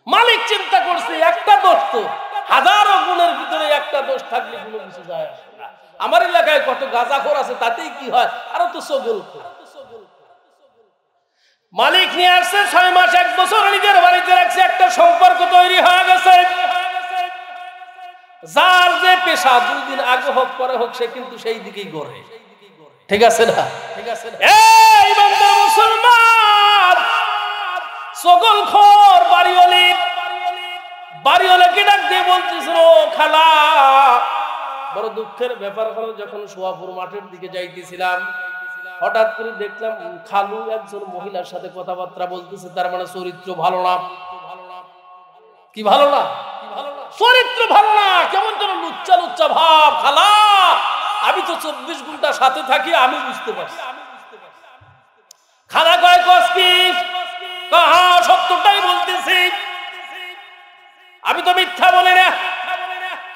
মালিক চিন্তা করছে একটা দোষ তো, হাজারো গুণের ভিতরে একটা দোষ থাকলে কোনো কিছু যায় আসে না। আমার এলাকায় কত গাঁজাখোর আছে, তাতেই কি হয়? আরো তো চগলখোর। মালিক নিয়ে আসছে 6 মাস 1 বছর নিজের বাড়িতে রাখছে, একটা সম্পর্ক তৈরি হয়ে গেছে। যার যে পেশা 2 দিন আগে হোক পরে হোক, সে কিন্তু সেই দিকেই গড়ে। ঠিক আছে না? ঠিক আছে। এই বান্দা মুসলমান, চগলখোর বাড়িওয়ালাকে ডাক দিয়ে বলতেছিল, খালা, বড় দুঃখের ব্যাপার হলো, যখন সোয়াপুর মাঠের দিকে যাইতেছিলাম, হঠাৎ করে দেখলাম খালু একজন মহিলার সাথে কথাবার্তা বলতেছে। তার মানে চরিত্র ভালো না। কি ভালো না? চরিত্র ভালো না, কেমন যেন লুচ্চা লুচ্চা ভাব। খালা, আমি তো 24 ঘন্টা সাথে থাকি, আমি বুঝতে পারছি। খালা কয়, কসকি? হ্যাঁ, সত্যটাই বলতেছি, আমি তো মিথ্যা বলি না।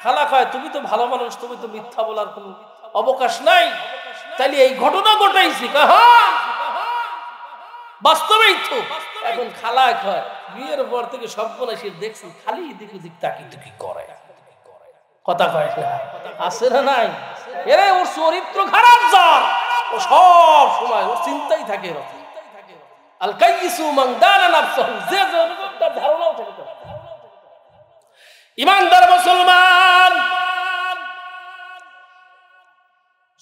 খালা কয়, তুমি তো ভালো মানুষ, তুমি তো মিথ্যা বলার কোনো অবকাশ নাই, তাইলে এই ঘটনা ঘটাইছি? হ্যাঁ, বাস্তবেই তো। এখন খালা কয়, বিয়ের পর থেকে সর্বনাশী দেখছি, খালি এদিক ওদিক তাকি করে। কথা কয় না? আছে না নাই? এরে ওর চরিত্র খারাপ, যার ও সব সময় ওর চিন্তাই থাকে এরকম। আল কাইয়িসু মান দানা নাফসাহু, যে তার ধারণাও থাকে। ইমানদার মুসলমান,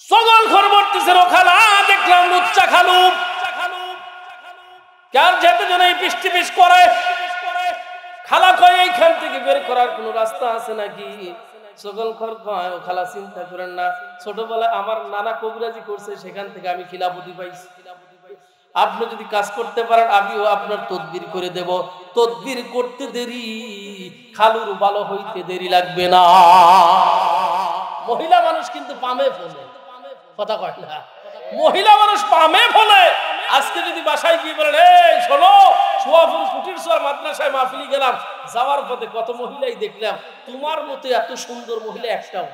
চগলখোর বলতেছে, ও খালা, দেখলাম কার যেতে যেন এই বৃষ্টি পিস করে। খালা কয় এইখান থেকে বের করার কোন রাস্তা আছে নাকি? সকলখর কয় ও খালা চিন্তা করেন না, ছোটবেলায় আমার নানা কবিরাজি করছে, সেখান থেকে আমি খিলাফতি পাইছি। আপনি যদি কাজ করতে পারেন আমিও আপনার তদবির করে দেব। তদবির করতে দেরি, খালুর ভালো হইতে দেরি লাগবে না। মহিলা মানুষ কিন্তু পামে ফলে, কথা কয় না, মহিলা মানুষ পামে ফলে। আজকে যদি বাসায় গিয়ে বলেন এই শোনো, সোয়াপুর কুটির সোয়ার মাদ্রাসায় মাহফিলি গেলাম, যাওয়ার পথে কত মহিলাই দেখলাম, তোমার মতো এত সুন্দর মহিলা একটাও।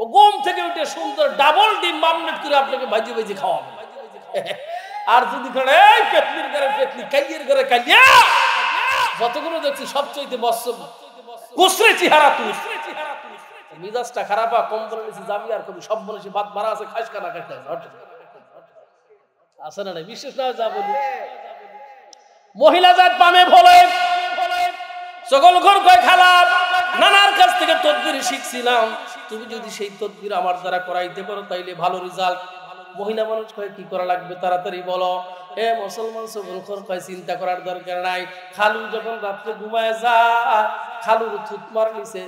ও ঘুম থেকে উঠে সুন্দর ডাবল ডিম মামলেট করে আপনাকে ভাজি ভাজি খাওয়াবে। আর যদি এই পেতনির ঘরে পেতনি, কাইয়ের ঘরে কাইয়া, যতগুলো দেখছি সবচেয়ে বস্ত্র কুসরে চেহারা তুই, মিজাজটা খারাপ, কম্বল নিচে যাবি আর কবি সব বলেছি ভাত মারা আছে, খাস কানা খাইতে আছে না নাই? বিশেষ না যা বলি, মহিলা জাত পামে ফলে। সকল ঘর কয় খালা নানার কাছ থেকে তদবির শিখছিলাম, তুমি যদি সেই তদবির আমার দ্বারা করাইতে পারো তাইলে ভালো রেজাল্ট। মহিলা মানুষ কয় কি করা লাগবে তাড়াতাড়ি বলো। এ মুসলমান সকল ঘর কয় চিন্তা করার দরকার নাই। খালু যখন রাত্রে ঘুমায় যা, খালুর থুতমার নিচে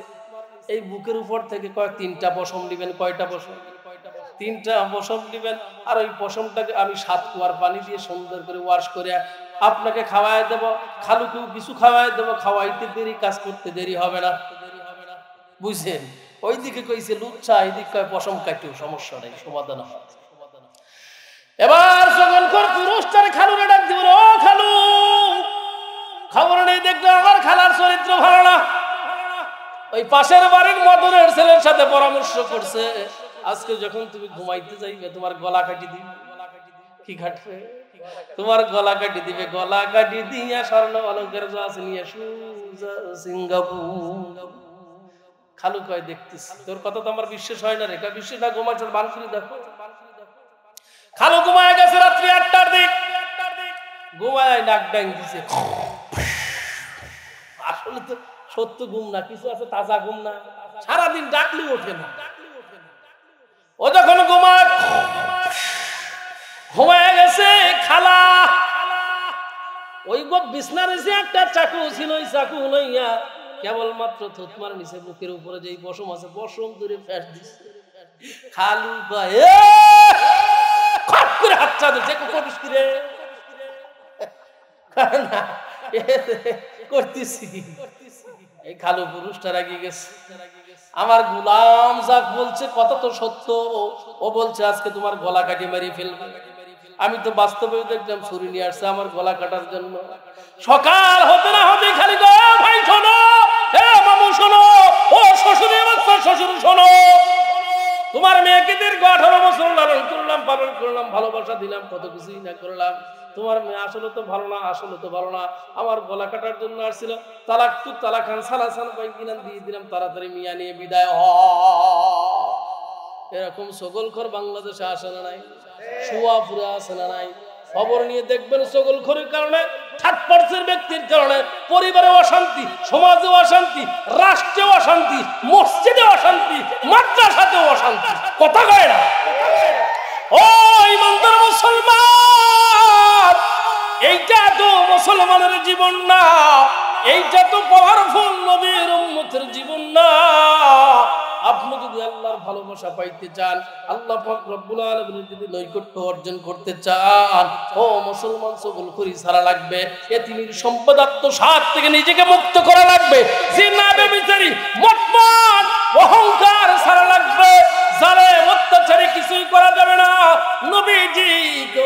এই বুকের উপর থেকে কয় 3টা পশম দিবেন। কয়টা পশম? 3টা পশম দিবেন। আর ওই পশমটাকে আমি 7 কুয়ার পানি দিয়ে সুন্দর করে ওয়াশ করে আপনাকে খাওয়াই দেব। খালুকেও কিছু খাওয়াই দেব, খাওয়াইতে দেরি, কাজ করতে দেরি হবে না, বুঝছেন? ওইদিকে কইছে লুচ্ছা, এইদিকে কয় পশম কাটিও, সমস্যা নেই, সমাধান হয়। এবার যখন পুরুষটার খালুরে ডাক দিব, ও খালু, খবর নেই দেখলো আমার খালার চরিত্র ভালো না। ওই পাশের বাড়ির মদনের ছেলের সাথে পরামর্শ করছে, আজকে যখন তুমি ঘুমাইতে যাইবে তোমার গলা কাটি দিবে। কি কাটবে? তোমার গলা কাটি দিবে। গলা কাটি দিয়া স্বর্ণ অলঙ্কার যা আছে নিয়ে সিঙ্গাপুর। খালু কয় দেখতেছি, তোর কথা তো আমার বিশ্বাস হয় না রে। বিশ্বাস না, ঘুমাইছ বান করে দেখো। খালু ঘুমায় গেছে রাত্রি 8টার দিক, ঘুমায় নাক ডাং দিছে। আসলে তো সত্য ঘুম না, কিছু আছে তাজা ঘুম না, সারাদিন ডাকলে ওঠে না। ও যখন ঘুমায় গেছে খালা, ওই বিছনার নিচে একটা চাকু ছিল, ওই চাকু লইয়া কেবলমাত্র থুতমার নিচে বুকের উপরে যেই পশম আছে পশম ধরে ফেট দিছে। খালু কয় খট করে হাতটা দিছে, করিস কি রে? না করতেছি। এই খালু পুরুষটা রাগি গেছে, আমার গোলাম যা বলছে কথা তো সত্য। ও বলছে আজকে তোমার গলা কাটি মারি ফেলবে। আমি তো বাস্তবে দেখলাম ছুরি নিয়ে আসছে আমার গলা কাটার জন্য। সকাল হতে না হতে খালি গো ভাই শোনো, হে মামু শোনো, ও শ্বশুরের বাচ্চা শ্বশুর শোনো, তোমার মেয়েকে দীর্ঘ 18 বছর লালন করলাম, পালন করলাম, ভালোবাসা দিলাম, কত কিছুই না করলাম। তোমার মেয়ে আসলে তো ভালো না, আসলে তো ভালো না, আমার গলা কাটার জন্য আসছিল। তালাক তু তালাক খান সালাসান পাই কিনা দিয়ে দিলাম, তাড়াতাড়ি মিয়া নিয়ে বিদায় হ। এরকম সকলখর বাংলাদেশে আসে না নাই? সোয়াপুরে আসে না নাই? খবর নিয়ে দেখবেন সকলখরের কারণে, 60% ব্যক্তির কারণে পরিবারে অশান্তি, সমাজে অশান্তি, রাষ্ট্রে অশান্তি, মসজিদে অশান্তি, মাদ্রাসাতেও অশান্তি। কথা কয় না? ও ইমানদার মুসলমান, এইটা তো মুসলমানের জীবন না, এইটা তো পাওয়ারফুল নবীর উম্মতের জীবন না। আপনি যদি আল্লাহর ভালোবাসা পাইতে চান, আল্লাহ পাক রব্বুল আলামিনের যদি নৈকট্য অর্জন করতে চান, ও মুসলমান সকল করি ছাড়া লাগবে, এতিমের সম্পদ আত্মসাৎ থেকে নিজেকে মুক্ত করা লাগবে, জিনা বেবিচারী মতমান অহংকার ছাড়া লাগবে, জালেম অত্যাচারী কিছুই করা যাবে না, নবীজিকে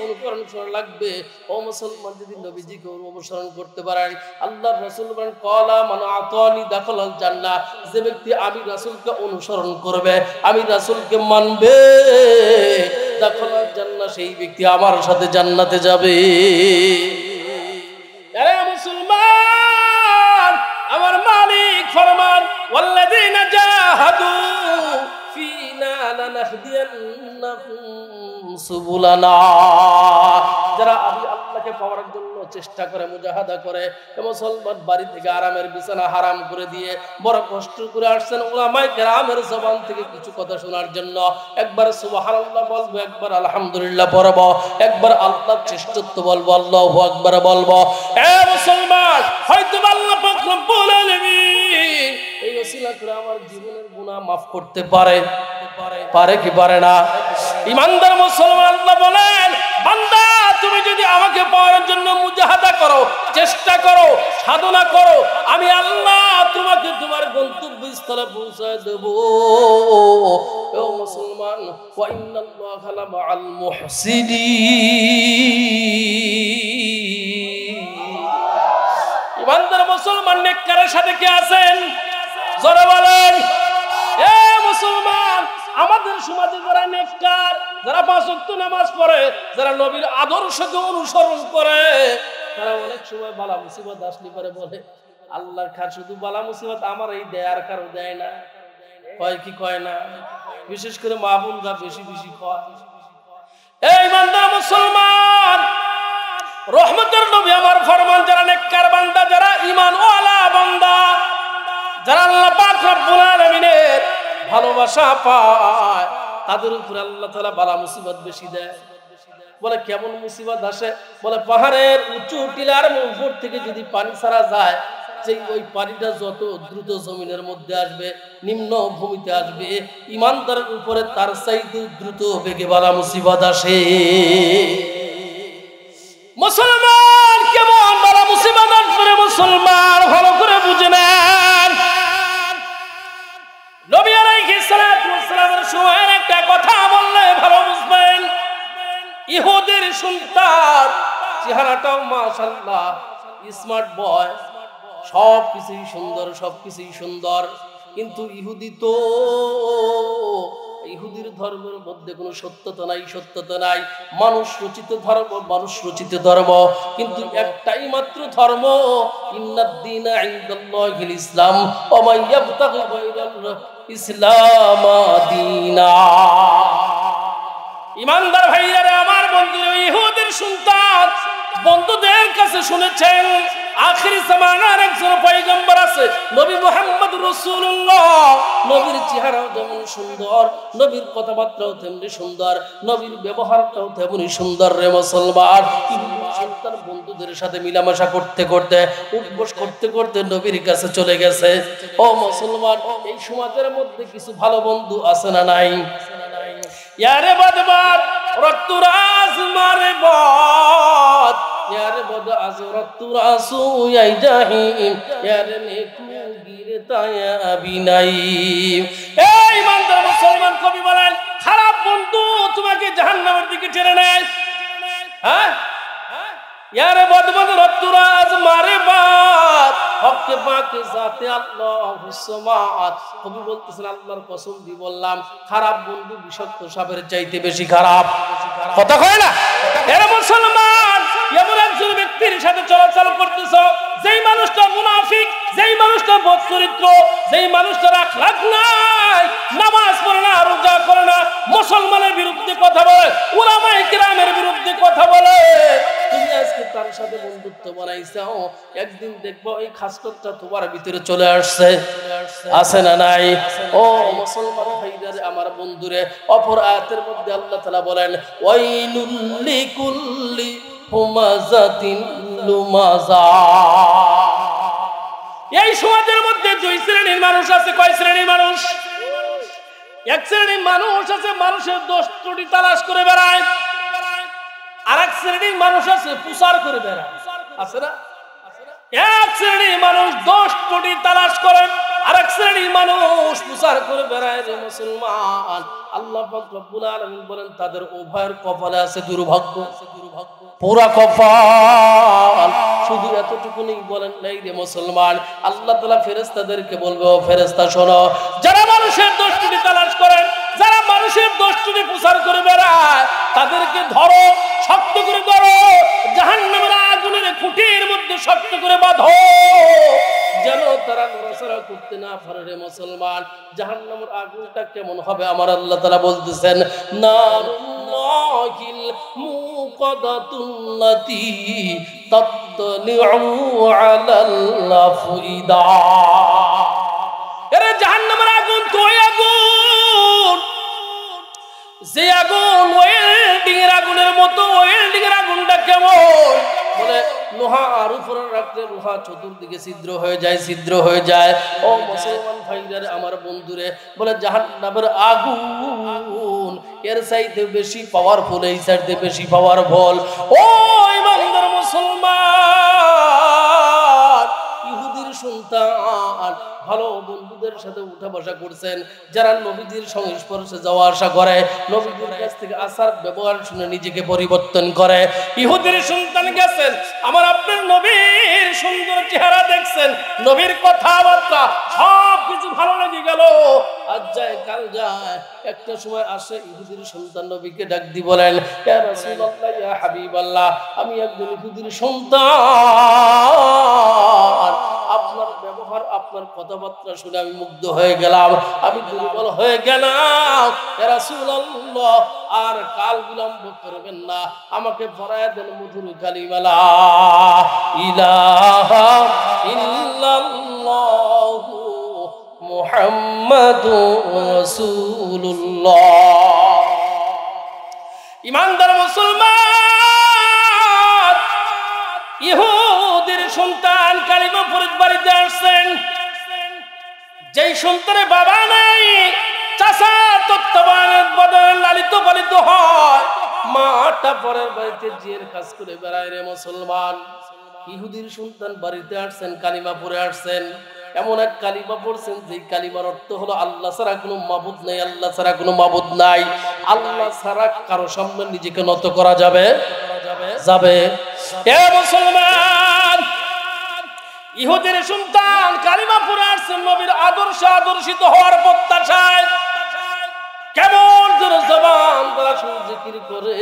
অনুকরণ করা লাগবে। ও মুসলমান যদি নবীজিকে অনুসরণ করতে পারেন, আল্লাহর রাসূল বলেন ক্বালা মান আতানি দাখালাল জান্নাহ, যে ব্যক্তি আমি রাসূলকে অনুসরণ করবে, আমি রাসূলকে মানবে, দাখালাল জান্নাহ, সেই ব্যক্তি আমার সাথে জান্নাতে যাবে। আরে মুসলমান, আমার মালিক ফরমান ওয়াল্লাযীনা জাহাদু ফিনা লানাহদিয়ান্নাহুম সুবুলানা, যারা আমি আল্লাহকে পাওয়ার জন্য চেষ্টা করে, মুজাহাদা করে। মুসলমান বাড়ি থেকে আরামের বিছানা হারাম করে দিয়ে বড় কষ্ট করে আসছেন উলামায়ে কেরামের জবান থেকে কিছু কথা শোনার জন্য। একবার সুবহানাল্লাহ বলবো, একবার আলহামদুলিল্লাহ পড়বো, একবার আল্লাহর শ্রেষ্ঠত্ব বলবো, আল্লাহু আকবার বলবো। এ মুসলমান, হয়তো আল্লাহ পাক রব্বুল আলামিন এই ওসিলা করে আমার জীবনের গুনাহ maaf করতে পারে, পারে কি পারে না? ইমানদার মুসলমান আল্লাহ বলেন, বান্দা তুমি যদি আমাকে পাওয়ার জন্য মুজাহাদা করো, চেষ্টা করো, সাধনা করো, আমি আল্লাহ তোমাকে তোমার গন্তব্যস্থলে পৌঁছায় দেব। ও মুসলমান, ওয়া ইন্নাল্লাহা লামাআল মুহসিনিন। ইমানদার মুসলমান নেককারের সাথে কে আছেন? জোরে বলেন। এ মুসলমান, আমাদের সমাজে যারা নেককার, যারা 5 ওয়াক্ত নামাজ পড়ে, যারা নবীর আদর্শকে অনুসরণ করে, তারা অনেক সময় বালা মুসিবত আসলে পরে বলে, আল্লাহর খার শুধু বালা মুসিবত আমার এই দেয়, আর কারো দেয় না। কয় কি কয় না? বিশেষ করে মা বোনরা বেশি বেশি কয়। এই ইমানদার মুসলমান, রহমতের নবী আমার ফরমান, যারা নেককার বান্দা, যারা ঈমানওয়ালা বান্দা, যারা আল্লাহ পাক রব্বুল আলামিনের ভালোবাসা পায়, তাদের উপর আল্লাহ তাআলা বালা মুসিবত বেশি দেয়। বলে কেমন মুসিবত আসে? বলে পাহাড়ের উঁচু টিলার উপর থেকে যদি পানি ছাড়া যায়, যে ওই পানিটা যত দ্রুত জমিনের মধ্যে আসবে, নিম্ন ভূমিতে আসবে, ইমানদারের উপরে তার চাইতে দ্রুত বেগে বালা মুসিবত আসে। মুসলমান, কেমন বালা মুসিবত আসবে মুসলমান ভালো করে বুঝে নেন। নবী আলাইহিস সালাতু ওয়াস সালামের সময়ের একটা কথা বললে ভালো বুঝবেন। ইহুদের সন্তান, চেহারাটাও মাশাআল্লাহ স্মার্ট বয়, সবকিছুই সুন্দর, সবকিছুই সুন্দর, কিন্তু ইহুদি তো, ইহুদির ধর্মের মধ্যে কোনো সত্যতা নাই, সত্যতা নাই। মানুষ রচিত ধর্ম, মানুষ রচিত ধর্ম, কিন্তু একটাই মাত্র ধর্ম, ইন্নাদ-দীনা ইনদাল্লাহিল ইসলাম ওয়া মান ইয়াবতাগি গায়রাল ইসলাম দীনা। ইমানদার ভাইরা আমার, বন্ধুরা, ইহুদির সন্তান বন্ধুদের কাছে শুনেছেন আখিরি জামানার একজন পয়গম্বর আছে, নবী মুহাম্মদ রাসূলুল্লাহ। নবীর চেহারাও যেমন সুন্দর, নবীর কথাবার্তাও তেমনি সুন্দর, নবীর ব্যবহারটাও তেমনি সুন্দর। রে মুসলমান, সন্তান বন্ধুদের সাথে মিলামেশা করতে করতে, উপবাস করতে করতে নবীর কাছে চলে গেছে। ও মুসলমান, এই সমাজের মধ্যে কিছু ভালো বন্ধু আছে না নাই? ইয়ারে বদবাদ রক্তরাজ মারে বাদ, ইয়ারে বদ আজ রক্তরাসু ইয়াই জাহিম, ইয়ারে নেকু গিরতায়া বিনাইম। এই ইমানদার মুসলমান, কবি বলেন, খারাপ বন্ধু তোমাকে জাহান্নামের দিকে টেনে নেয়। হ্যাঁ, ইয়ারে বদবাদ রক্তরাজ মারে বাদ, হককে পাকে জাতে আল্লাহুস সামাত। কবি বলতেছেন, আল্লাহর কসম দিয়ে বললাম, খারাপ বন্ধু বিষাক্ত সাপের চাইতে বেশি খারাপ। কথা কয় না? এরা মুসলমান, এমন একজন ব্যক্তির সাথে চলাচল করতেছ, যেই মানুষটা মুনাফিক, যেই মানুষটা বদচরিত্র, যেই মানুষটার আখলাক নাই, নামাজ পড়ে না, রোজা করে না, মুসলমানের বিরুদ্ধে কথা বলে, উলামায়ে কিরামের বিরুদ্ধে কথা বলে, তুমি আজকে তার সাথে বন্ধুত্ব বানাইছো, একদিন দেখবো এই খাসলতটা তোমার ভিতরে চলে আসছে। আছে না নাই? ও মুসলমান ভাইরা আমার, বন্ধুরে, অপর আয়াতের মধ্যে আল্লাহ তাআলা বলেন, ওয়াইলুল লিকুল্লি হুমাযাতিন লুমাযা। এই সমাজের মধ্যে দুই শ্রেণীর মানুষ আছে। কয় শ্রেণীর মানুষ? এক শ্রেণীর মানুষ আছে মানুষের দোষ ত্রুটি তালাশ করে বেড়ায়, আর এক শ্রেণীর মানুষ আছে প্রচার করে বেড়ায়। আছে না? এক শ্রেণীর মানুষ দোষ ত্রুটি তালাশ করেন, আর এক শ্রেণীর মানুষ প্রচার করে বেড়ায়। রে মুসলমান, আল্লাহ পাক রব্বুল আলামিন বলেন, তাদের উভয়ের কপালে আছে দুর্ভাগ্য, পুরা কপাল। শুধু এতটুকুনি বলেন নাই রে মুসলমান, আল্লাহ তাআলা ফেরেশতাদেরকে বলবে, ও ফেরেশতা শোনো, যারা মানুষের দোষ ত্রুটি তালাশ করেন, যারা মানুষের দোষ ত্রুটি প্রচার করে বেড়ায়, তাদেরকে ধরো, শক্ত করে ধরো, জাহান্নামের আগুনের খুঁটির মধ্যে শক্ত করে বাঁধো, যেন তারা নড়াচড়া করতে না পারে। রে মুসলমান, জাহান্নামের আগুনটা কেমন হবে আমার আল্লাহ তাআলা বলতেছেন, নারুল্লাহিল মুকাদাতুল্লাতী তাতলিউ আলাল আফইদা। এরে জাহান্নামের আগুন তো ওই আগুন, যে আগুন ওয়েল্ডিং এর আগুনের মতো। ওয়েল্ডিং এর আগুনটা কেমন? বলে লোহা আর উপরে রাখলে লোহা চতুর্দিকে ছিদ্র হয়ে যায়, ছিদ্র হয়ে যায়। ও মুসলমান ভাইরা, আমার বন্ধুরে, বলে জাহান্নামের আগুন এর চাইতে বেশি পাওয়ারফুল, এই চাইতে বেশি পাওয়ারফুল। ও ইমানদার মুসলমান, ইহুদির সন্তান ভালো বন্ধুদের সাথে উঠা বসা করছেন, যারা নবীজির সংস্পর্শে যাওয়া আসা করে, নবীজির কাছ থেকে আচার ব্যবহার শুনে নিজেকে পরিবর্তন করে। ইহুদির সন্তান গেছেন, আমার আপনার নবীর সুন্দর চেহারা দেখছেন, নবীর কথাবার্তা সব কিছু ভালো লেগে গেল। আজ যায় কাল যায়, একটা সময় আসে ইহুদির সন্তান নবীকে ডাক দি বলেন, ইয়া রাসূলুল্লাহ, ইয়া হাবিবাল্লাহ, আমি একজন ইহুদির সন্তান, আপনার ব্যবহার আপনার কথাবার্তা শুনে আমি মুগ্ধ হয়ে গেলাম, আমি দুর্বল হয়ে গেলাম। ইয়া রাসূলুল্লাহ, আর কাল বিলম্ব করবেন না, আমাকে পড়ায় দেন মধুর কালিমা লা ইলাহা ইল্লাল্লাহু মুহাম্মাদুর রাসূলুল্লাহ। ইমানদার মুসলমান, ইহুদির সন্তান কালিমা পড়ে বাড়িতে আসছেন। যেই সন্তানের বাবা নাই, চাচা তত্ত্বাবধানের বদলে লালিত পালিত হয়, মাটা পরের বাড়িতে জিয়ের কাজ করে বেড়ায়। রে মুসলমান, ইহুদির সন্তান বাড়িতে আসছেন, কালিমা পড়ে আসছেন। এমন এক কালিমা পড়ছেন যে কালিমার অর্থ হলো আল্লাহ ছাড়া কোনো মাবুদ নাই, আল্লাহ ছাড়া কোনো মাবুদ নাই, আল্লাহ ছাড়া কারো সামনে নিজেকে নত করা যাবে যাবে। এ মুসলমান, ইহুদির সন্তান কালিমা পড়ে আসছেন নবীর আদর্শে আদর্শিত হওয়ার প্রত্যাশায়। কেমন জোরে জবান তারা জিকির করে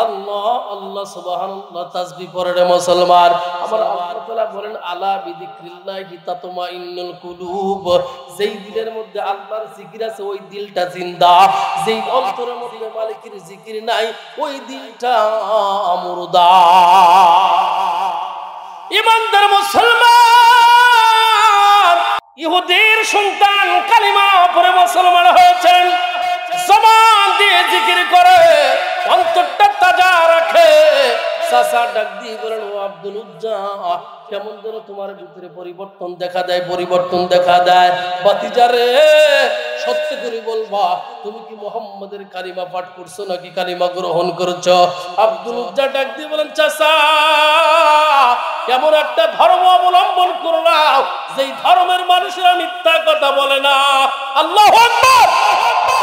আল্লাহ আল্লাহ সুবহানাল্লাহ, তাসবিহ পড়ে। রে মুসলমান, আমার আল্লাহ তাআলা বলেন, আলা বিযিকরিল্লাহি তাতমাইন্নুল কুলুব, যেই দিলের মধ্যে আল্লাহর জিকির আছে ওই দিলটা জিন্দা, যেই অন্তরের মধ্যে মালিকের জিকির নাই ওই দিলটা মুর্দা। ইমানদার মুসলমান, ইহুদির সন্তান কালিমা পড়ে মুসলমান হয়েছেন, জবান দিয়ে জিকির করে, অন্তরটা তাজা রাখে। চাচা ডাক দিয়ে বলেন, ও আব্দুল উজ্জা, কেমন যেন তোমার ভিতরে পরিবর্তন দেখা দেয়, পরিবর্তন দেখা দেয়। ভাতিজারে, সত্য করে বলবা, তুমি কি মুহাম্মাদের কালিমা পাঠ করছো নাকি কালিমা গ্রহণ করেছো? আব্দুল উজ্জা ডাক দিয়ে বলেন, চাচা, এমন একটা ধর্ম অবলম্বন করলাম যেই ধর্মের মানুষেরা মিথ্যা কথা বলে না। আল্লাহু আকবার।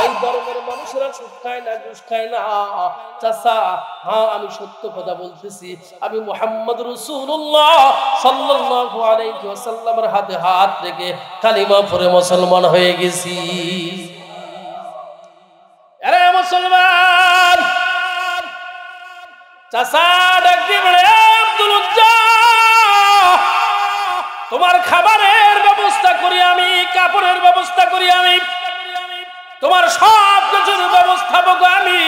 এই ধর্মের মানুষেরা সুদ খায় না, ঘুষ খায় না। চাচা, হ্যাঁ, আমি সত্য কথা বলতেছি, আমি মুহাম্মদ রাসূলুল্লাহ সাল্লাল্লাহু আলাইহি ওয়াসাল্লামের হাতে হাত রেখে কালিমা পড়ে মুসলমান হয়ে গেছি। আরে মুসলমান, চাচা ডাক দিয়ে বলে, আব্দুল উজ্জা, তোমার খাবারের ব্যবস্থা করি আমি, কাপড়ের ব্যবস্থা করি আমি, তোমার সব কিছুর ব্যবস্থাপক আমি।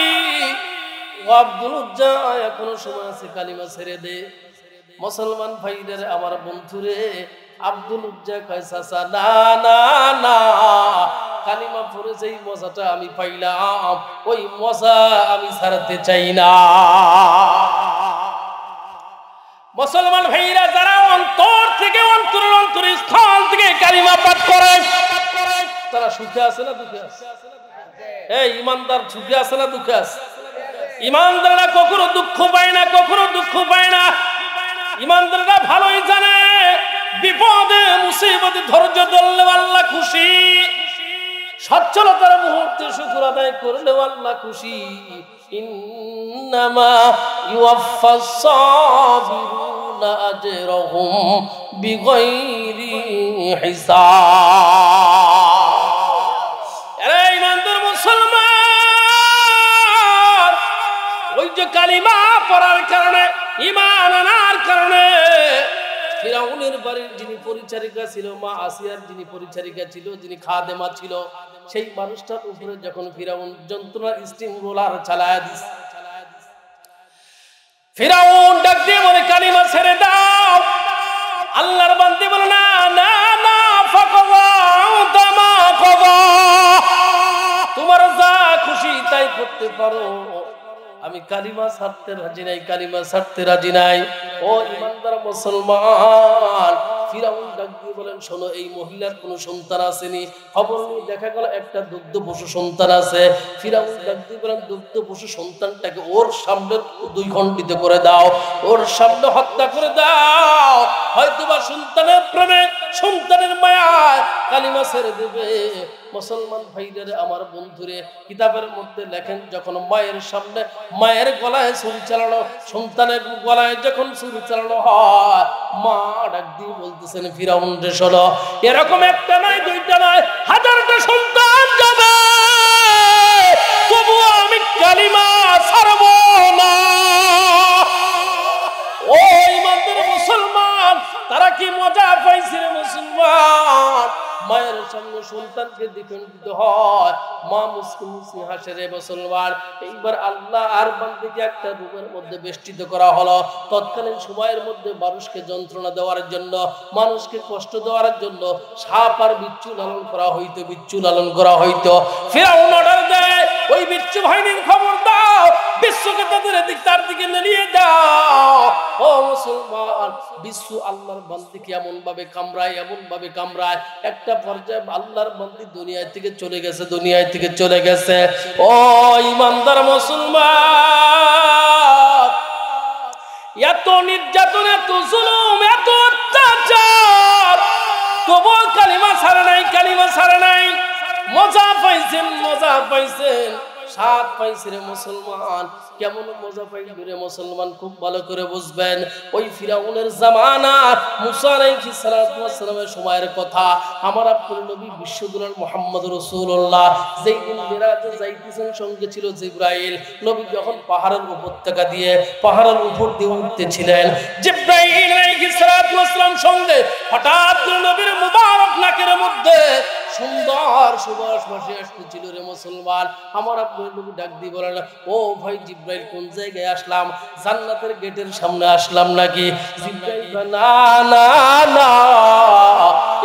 আব্দুল উজ্জা, এখনো সময় আছে, কালিমা ছেড়ে দে। মুসলমান ভাইদের, আমার বন্ধুরে, আব্দুল উজ্জা কয়, চাচা, না না না, কালিমা পড়ে যেই মজাটা আমি পাইলাম ওই মজা আমি ছাড়তে চাই না। মুসলমান ভাইরা, যারা অন্তর থেকে, অন্তরের অন্তরস্থল থেকে কালিমা পাঠ করে, তারা সুখে আছে না দুঃখে আছে? এই ইমানদার সুখে আছে না দুঃখে আছে? ইমানদাররা কখনো দুঃখ পায় না, কখনো দুঃখ পায় না। ইমানদাররা ভালোই জানে, বিপদে মুসিবতে ধৈর্য ধরলে আল্লাহ খুশি, সচ্ছলতার মুহূর্তে শুকর আদায় করলে আল্লাহ খুশি। ইন্নামা ইউয়াফাস সাবিরুনা আজরাহুম বিগাইরি হিসাব। আরে ইমানদার মুসলমান, ওই যে কালিমা পড়ার কারণে, ঈমান আনার কারণে, ফিরাউনের বাড়ির যিনি পরিচারিকা ছিল, মা আসিয়ার যিনি পরিচারিকা ছিল, যিনি খাদেমা ছিল, সেই মানুষটার উপরে যখন ফিরাউন যন্ত্রণার স্টিম রোলার চালায় দিস, ফিরাউন ডাক দিয়ে বলে কালিমা ছেড়ে দাও। আল্লাহর বান্দি বলে না না না, ফাকাদা তামা কাদা, তোমার যা খুশি তাই করতে পারো, আমি কালিমা ছাড়তে রাজি নাই, কালিমা ছাড়তে রাজি নাই। ও ইমানদার মুসলমান, ফিরাউন ডাক দিয়ে বলেন শোনো, এই মহিলার কোনো সন্তান আসেনি, খবর নিয়ে দেখা গেল একটা দুগ্ধ পশু সন্তান আছে। ফিরাউন ডাক দিয়ে বলেন দুগ্ধ পশু সন্তানটাকে ওর সামনে 2 খণ্ডিত করে দাও, ওর সামনে হত্যা করে দাও, হয়তোবা সন্তানের প্রেমে সন্তানের মায়ায় কালিমা ছেড়ে দেবে। মুসলমান ভাইদের আমার বন্ধুরে, কিতাবের মধ্যে লেখেন যখন মায়ের সামনে মায়ের গলায় ছুরি চালানো, সন্তানের গলায় যখন ছুরি চালানো হয়, মা ডাক দিয়ে বলতেছেন ফিরাউন রে শোনো, এরকম একটা নয় দুইটা নয়, হাজারটা সন্তান যাবে, তবুও আমি কালিমা ছাড়বো না। ও ইমানদার মুসলমান, তারা কি মজা পাইছে রে মুসলমান? মায়ের সামনে সন্তানকে দ্বিখণ্ডিত হয়, মা মুসকি মুসকি হাসে রে মুসলমান। এইবার আল্লাহ আর বান্দাকে একটা রুমের মধ্যে বেষ্টিত করা হলো। তৎকালীন সময়ের মধ্যে মানুষকে যন্ত্রণা দেওয়ার জন্য, মানুষকে কষ্ট দেওয়ার জন্য সাপ আর বিচ্ছু লালন করা হইতো, বিচ্ছু লালন করা হইতো। ফিরাউন অর্ডার দেয়, ওই বিচ্ছু বাহিনীর খবর দাও, বিশ্বকে তাদের তার দিকে নিয়ে দাও। ও মুসলমান, বিশ্ব আল্লাহর বান্দিকে এমন ভাবে কামড়ায়, এমন ভাবে কামড়ায়, একটা পর্যায়ে আল্লাহর বান্দি দুনিয়া থেকে চলে গেছে, দুনিয়া থেকে চলে গেছে। ও ইমানদার মুসলমান, এত নির্যাতন, এত জুলুম, এত অত্যাচার, তবুও কালিমা ছাড়ে নাই, কালিমা ছাড়ে নাই। মজা পাইছেন, মজা পাইছেন, স্বাদ পাইছে রে মুসলমান। কেমন মজা পাইল রে মুসলমান, খুব ভালো করে বুঝবেন। ওই ফিরাউনের জামানা, মুসা আলাইহিস সালাতু ওয়াস সালামের সময়ের কথা। আমার আপনার নবী বিশ্বদুলাল মুহাম্মদ রাসূলুল্লাহ যেই দিন মিরাজে যাইতেছেন, সঙ্গে ছিল জিবরাইল। নবী যখন পাহাড়ের উপত্যকা দিয়ে, পাহাড়ের উপর দিয়ে উঠতেছিলেন, জিবরাইল আলাইহিস সালাতু ওয়াস সালাম সঙ্গে, হঠাৎ নবীর মুবারক নাকের মধ্যে সুন্দর সুবাস ভাসে আসতেছিল রে মুসলমান। আমার আপনার নবী ডাক দিয়ে বলেন, ও ভাই জিবরাইল, কোন জায়গায় আসলাম? জান্নাতের গেটের সামনে আসলাম নাকি? জিবরাইল না না না,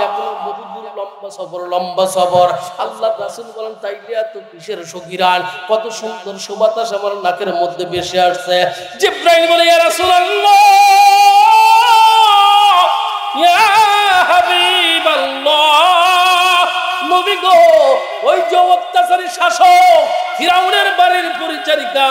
এখনো বহুদূর, লম্বা সফর, লম্বা সফর। আল্লাহ রাসূল বলেন, তাইলে এত কিসের সগিরান, কত সুন্দর সুবাতাস আমার নাকের মধ্যে ভেসে আসছে। জিবরাইল বলে, ইয়া রাসূলুল্লাহ, ইয়া হাবিবাল্লাহ, নবী গো, ওই যে অত্যাচারী শাসক ফিরাউনের বাড়ির পরিচারিকা,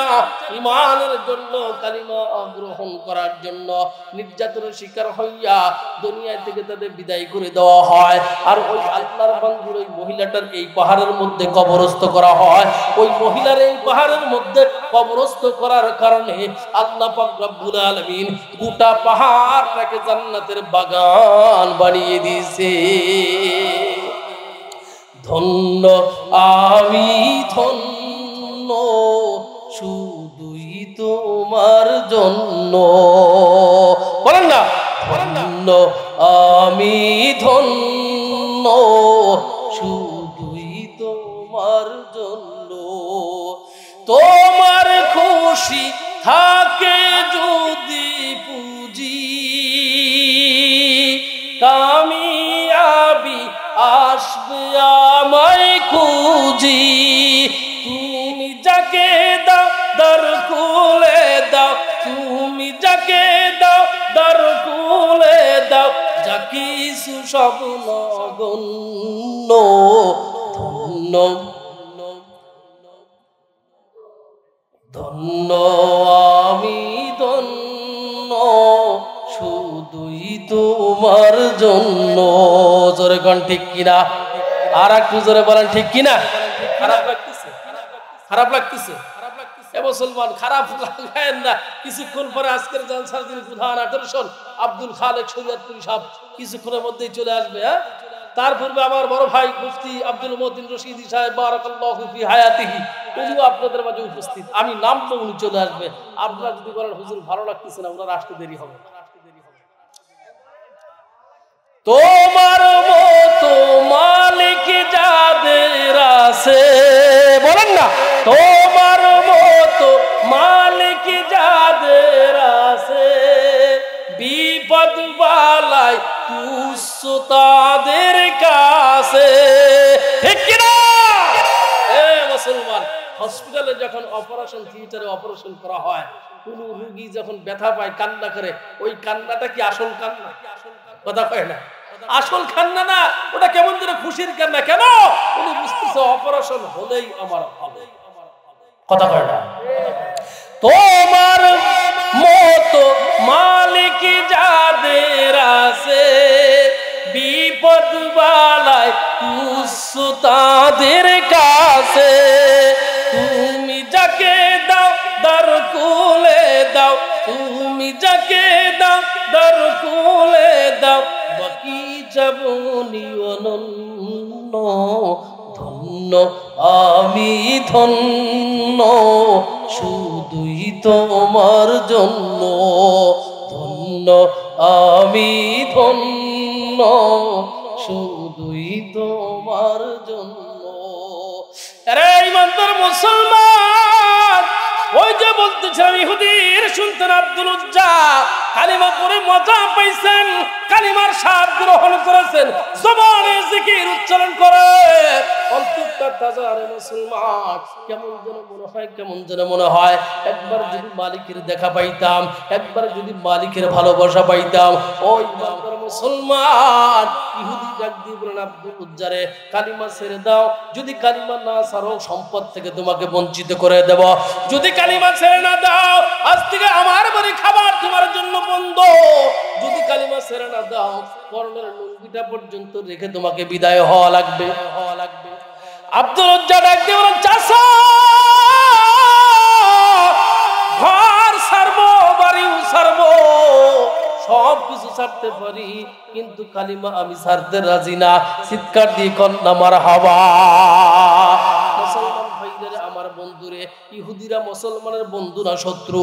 ঈমানের জন্য, কালিমা গ্রহণ করার জন্য নির্যাতনের শিকার হইয়া দুনিয়া থেকে তাদের বিদায় করে দেওয়া হয়। আর ওই আল্লাহর বান্দির ওই মহিলাটার এই পাহাড়ের মধ্যে কবরস্থ করা হয়। ওই মহিলার এই পাহাড়ের মধ্যে কবরস্থ করার কারণে আল্লাহ পাক রব্বুল আলামিন গোটা পাহাড়টাকে জান্নাতের বাগান বানিয়ে দিয়েছে। ধন্য আমি ধন্য, শুধুই তোমার জন্য। বলেন না, ধন্য আমি ধন্য, শুধুই তোমার জন্য। তোমার খুশি থাকে যদি পুঁজি, কামিয়াবি আসবে আমায় খুঁজি। তুমি যাকে দাও দর খুলে দাও, তুমি যাকে দাও দর খুলে দাও, যা কিছু সব নগণ্য। ধন্য ধন্য আমি ধন্য, শুধুই তোমার জন্য। জোরে কোন ঠিক কিনা? আর একটু জোরে বলেন ঠিক কিনা? খারাপ লাগতেছে, খারাপ লাগতেছে এ মুসলমান, খারাপ লাগায়েন না। কিছুক্ষণ পরে আজকের জলসার দিন প্রধান আকর্ষণ আব্দুল খালেক শরীয়তপুরী সাহেব কিছুক্ষণের মধ্যেই চলে আসবে। হ্যাঁ, তার পূর্বে আমার বড় ভাই মুফতি আব্দুল মতিন রশিদি সাহেব বারাকাল্লাহু ফি হায়াতিহি, উনিও আপনাদের মাঝে উপস্থিত। আমি নামবো, উনি চলে আসবে। আপনারা যদি বলেন হুজুর ভালো লাগতেছে না, ওনার আসতে দেরি হবে। তোমার মতো মালিক যাদের আছে, বলেন না, তোমার মতো মালিক যাদের তাদের কাছে, ঠিক কিনা? এ মুসলমান, হসপিটালে যখন অপারেশন থিয়েটারে অপারেশন করা হয়, কোন রোগী যখন ব্যথা পায় কান্না করে, ওই কান্নাটা কি আসল কান্না? কথা কয় না, আসল কান্না না, ওটা কেমন যেন খুশির কান্না। কেন? উনি বুঝতেছে অপারেশন হলেই আমার হবে। কথা কয় না। তোমার মতো মালিক যাদের আছে, বিপদ বালায় তুচ্ছ তাদের কাছে, তুমি যাকে দাও দার কুলে দাও, তুমি যাকে দাও দার কুলে দাও, বাকি যাবনি অনন্য। ধন্য আমি ধন্য, শুধুই তোমার জন্য। ধন্য আমি ধন্য, শুধুই তোমার জন্য। আরে ইমানদার মুসলমান, ওই যে বলতেছিলাম ইহুদির সুলতান আব্দুল উজ্জা কালিমা পড়ে মজা পাইছেন, কালিমার স্বাদ গ্রহণ করেছেন, জবানে জিকির উচ্চারণ করে অন্তরটা তাজা। আরে মুসলমান, কেমন যেন মনে হয়, কেমন যেন মনে হয় একবার যদি মালিকের দেখা পাইতাম, একবার যদি মালিকের ভালোবাসা পাইতাম। ওই ইমানদার মুসলমান, ইহুদি ডাক দিয়ে বলেন আব্দুল উজ্জারে কালিমা ছেড়ে দাও, যদি কালিমা না ছাড়ো সম্পদ থেকে তোমাকে বঞ্চিত করে দেব। যদি কালিমা ছেড়ে না দাও, আজ থেকে আমার বাড়ি খাবার তোমার জন্য বন্ধ। যদি কালিমা ছেড়ে না দাও, পরনের লুঙ্গিটা পর্যন্ত রেখে তোমাকে বিদায় হওয়া লাগবে। আব্দুল উজ্জা ডাক দিয়ে বলেন চাচা, ঘর ছাড়বো, বাড়িও ছাড়বো, সব কিছু ছাড়তে পারি, কিন্তু কালিমা আমি ছাড়তে রাজি না। চিৎকার দিয়ে কন্যা মারহাবা। মুসলমান ভাইরা আমার বন্ধুরে, ইহুদিরা মুসলমানের বন্ধু না শত্রু?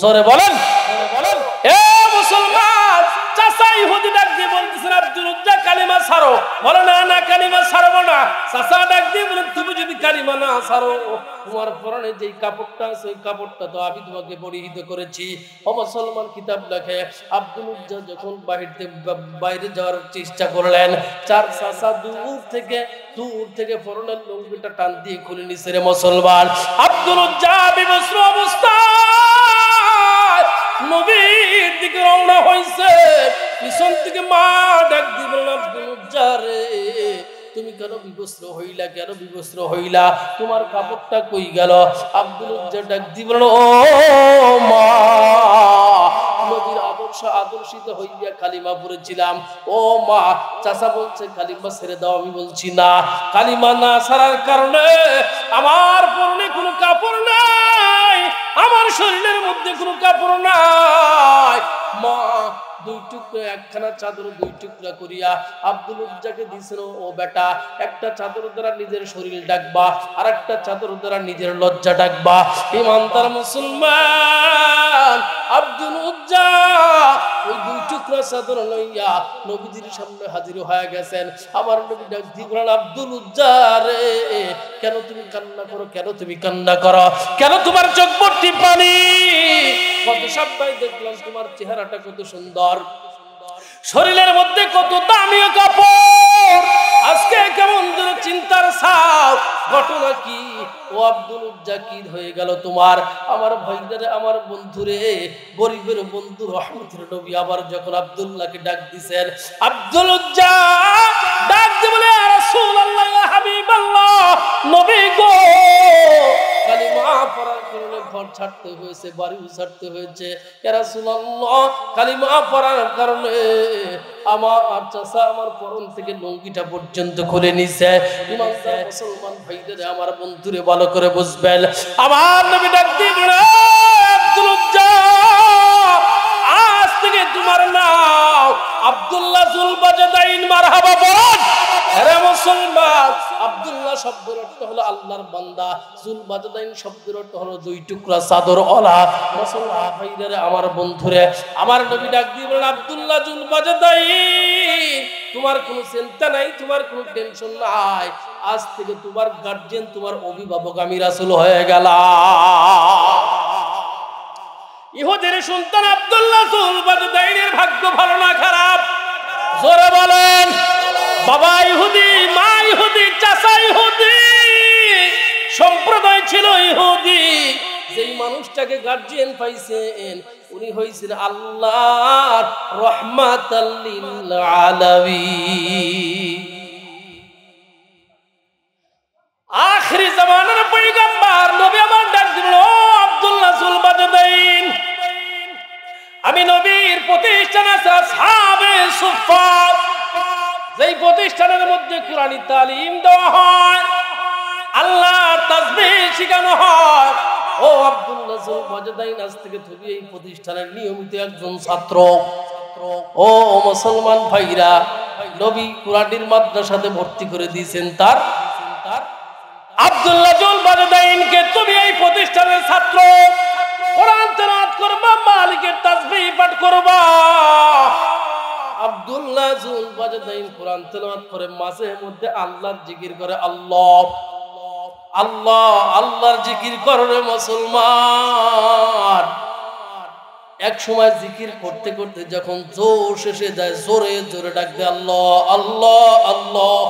জোরে বলেন। এ মুসলমান, চাচা ইহুদি ডাক দিয়ে বলতেছেন আব্দুল উজ্জা কালিমা ছাড়ো। বলে না না, কালিমা ছাড়বো না। চাচা ডাক দিয়ে বলেন তুমি যদি কালিমা না ছাড়ো, তোমার পরনে যে কাপড়টা আছে ওই কাপড়টা তো আমি তোমাকে পরিহিত করেছি। ও মুসলমান, কিতাব লেখে আব্দুল উজ্জা যখন বাইরে যাওয়ার চেষ্টা করলেন, চার চাচা দূর থেকে পরনের লুঙ্গিটা টান দিয়ে খুলে নিছে। রে মুসলমান, আব্দুল উজ্জা বিবস্ত্র অবস্থায় নবীর দিকে রওনা হইছে। পিছন থেকে মা ডাক দিয়ে বললেন আব্দুল উজ্জা রে, তুমি কেন বিবস্ত্র হইলা, কেন বিবস্ত্র হইলা, তোমার কাপড়টা কই গেল? আব্দুল উজ্জা ডাক দিয়ে বলল ও মা, নবীর আদর্শিত হইয়া কালিমা পড়েছিলাম। ও মা, চাচা বলছে কালিমা ছেড়ে দাও, আমি বলছি না। কালিমা না ছাড়ার কারণে আমার পরনে কোনো কাপড় নাই, আমার শরীরের মধ্যে কোনো কাপড় নাই। মা দুই টুকরা, একখানা চাদর দুই টুকরা করিয়া আব্দুল উজ্জাকে দিয়েছিল। ও বেটা, একটা চাদর দ্বারা নিজের শরীর ডাকবা, আর একটা চাদর দ্বারা নিজের লজ্জা ডাকবা। ইমানদার মুসলমান, আব্দুল উজ্জা ওই দুই টুকরা চাদর লইয়া নবীজির সামনে হাজির হয়ে গেছেন। আমার নবী ডাক দিয়ে বলেন আব্দুল উজ্জা রে, কেন তুমি কান্না করো, কেন তুমি কান্না করো, কেন তোমার চোখ ভর্তি পানি? কত সবাই দেখলাম তোমার চেহারাটা কত সুন্দর, শরীরের মধ্যে কত দামি কাপড়, আজকে কেমন যেন চিন্তার ছাপ। ঘটনা কি? ও আব্দুল উজ্জা কি হয়ে গেল তোমার? আমার ভাইদের, আমার বন্ধুরে, গরিবের বন্ধু রহমতের নবী আবার যখন আব্দুল্লাহকে ডাক দিছেন, আব্দুল উজ্জা ডাক দিয়ে বলে ইয়া রাসূলুল্লাহ, ইয়া হাবিবাল্লাহ, নবী গো, কালিমা পড়ার কারণে ঘর ছাড়তে হয়েছে, বাড়িও ছাড়তে হয়েছে। ইয়া রাসূলুল্লাহ, কালিমা পড়ার কারণে আমার চাচা আমার পরন থেকে লুঙ্গিটা পর্যন্ত খুলে নিছে। ইমানদার মুসলমান ভাইদের, আমার বন্ধুরে ভালো করে বুঝবেন। আমার নবী ডাক দিয়ে বলে আব্দুল উজ্জা, আজ থেকে তোমার নাম আব্দুল্লাহ জুলবাজদাইন, মারহাবা বল। আরে মুসলমান, আব্দুল্লাহ শব্দের অর্থ হলো আল্লাহর বান্দা, জুলবাজদাইন শব্দের অর্থ হলো দুই টুকরা চাদর ওলা। মুসলমান ভাইরা, আমার বন্ধুরে, আমার নবী ডাক দিয়ে বলেন আব্দুল্লাহ জুলবাজদাইন, তোমার কোনো চিন্তা নাই, তোমার কোনো টেনশন নাই, আজ থেকে তোমার গার্জিয়ান, তোমার অভিভাবক আমি রাসূল হয়ে গেলাম। ইহুদের সন্তান আব্দুল্লাহ জুলবাজদাইনের ভাগ্য ভালো না খারাপ? জোরে বলেন। বাবা ইহুদি, মা ইহুদি, চাচা ইহুদি, সম্প্রদায় ছিল ইহুদি। যেই মানুষটাকে গার্জিয়ান পাইছেন উনি হইছেন আল্লাহর রাহমাতাল লিল আলামিন। আখিরি জামানার পয়গম্বর নবী আমার ডাক দিল, আব্দুল্লাহ যুল বাজদাইন, আমি নবীর প্রতিষ্ঠান আছে আসহাবে সুফফা, যেই প্রতিষ্ঠানের মধ্যে কুরআনী তালিম দেওয়া হয়, আল্লাহর তাসবিহ শেখানো হয়। ও আব্দুল্লাহ যুল বাজদাইন, আজ থেকে তুমি এই প্রতিষ্ঠানের নিয়মিত একজন ছাত্র। ও মুসলমান ভাইরা, নবী কুরআনের মাদ্রাসাতে ভর্তি করে দিয়েছেন তার আব্দুল্লাহ যুল বাজদাইনকে। তুমি এই প্রতিষ্ঠানের ছাত্র, কোরআন তেলাওয়াত করবা, মালিকের তাসবিহ পাঠ করবা। আব্দুল্লাহ যুল বাজদাইন কোরআন তেলাওয়াত করে, মাঝে মধ্যে আল্লাহর জিকির করে। আল্লাহ আল্লাহ আল্লাহর জিকির করে মুসলমান। এক সময় জিকির করতে করতে যখন জোশ এসে যায়, জোরে জোরে ডাকবে আল্লাহ আল্লাহ আল্লাহ।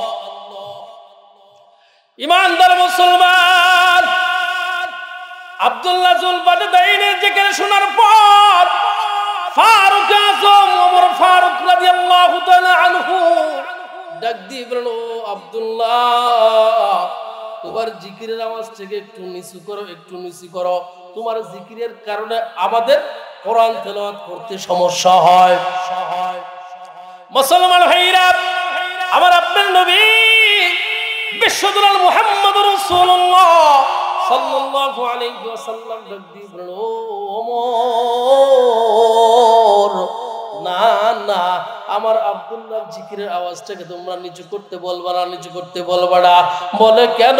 ইমানদার মুসলমান, আব্দুল্লাহ যুল বাজদাইনের জিকির শোনার পর ফারুক আযম ওমর ফারুক রাদিয়াল্লাহু তাআলা আনহু ডাক দিয়ে বলল, আব্দুল্লাহ, তোমার জিকিরের আওয়াজ থেকে একটু নিচু করো, একটু নিচু করো। তোমার জিকিরের কারণে আমাদের কোরআন তেলাওয়াত করতে সমস্যা হয়। মুসলমান ভাইরা, আমার আপনার নবী বিশ্বদুলাল মুহাম্মদুর রাসূলুল্লাহ সাল্লাল্লাহু আলাইহি ওয়াসাল্লাম ডাক দিয়ে বলল, ওমর, না না, আমার আব্দুল্লাহর জিকিরের আওয়াজটাকে তোমরা নিচু করতে বলবা না, নিচু করতে বলবা না। বলে কেন?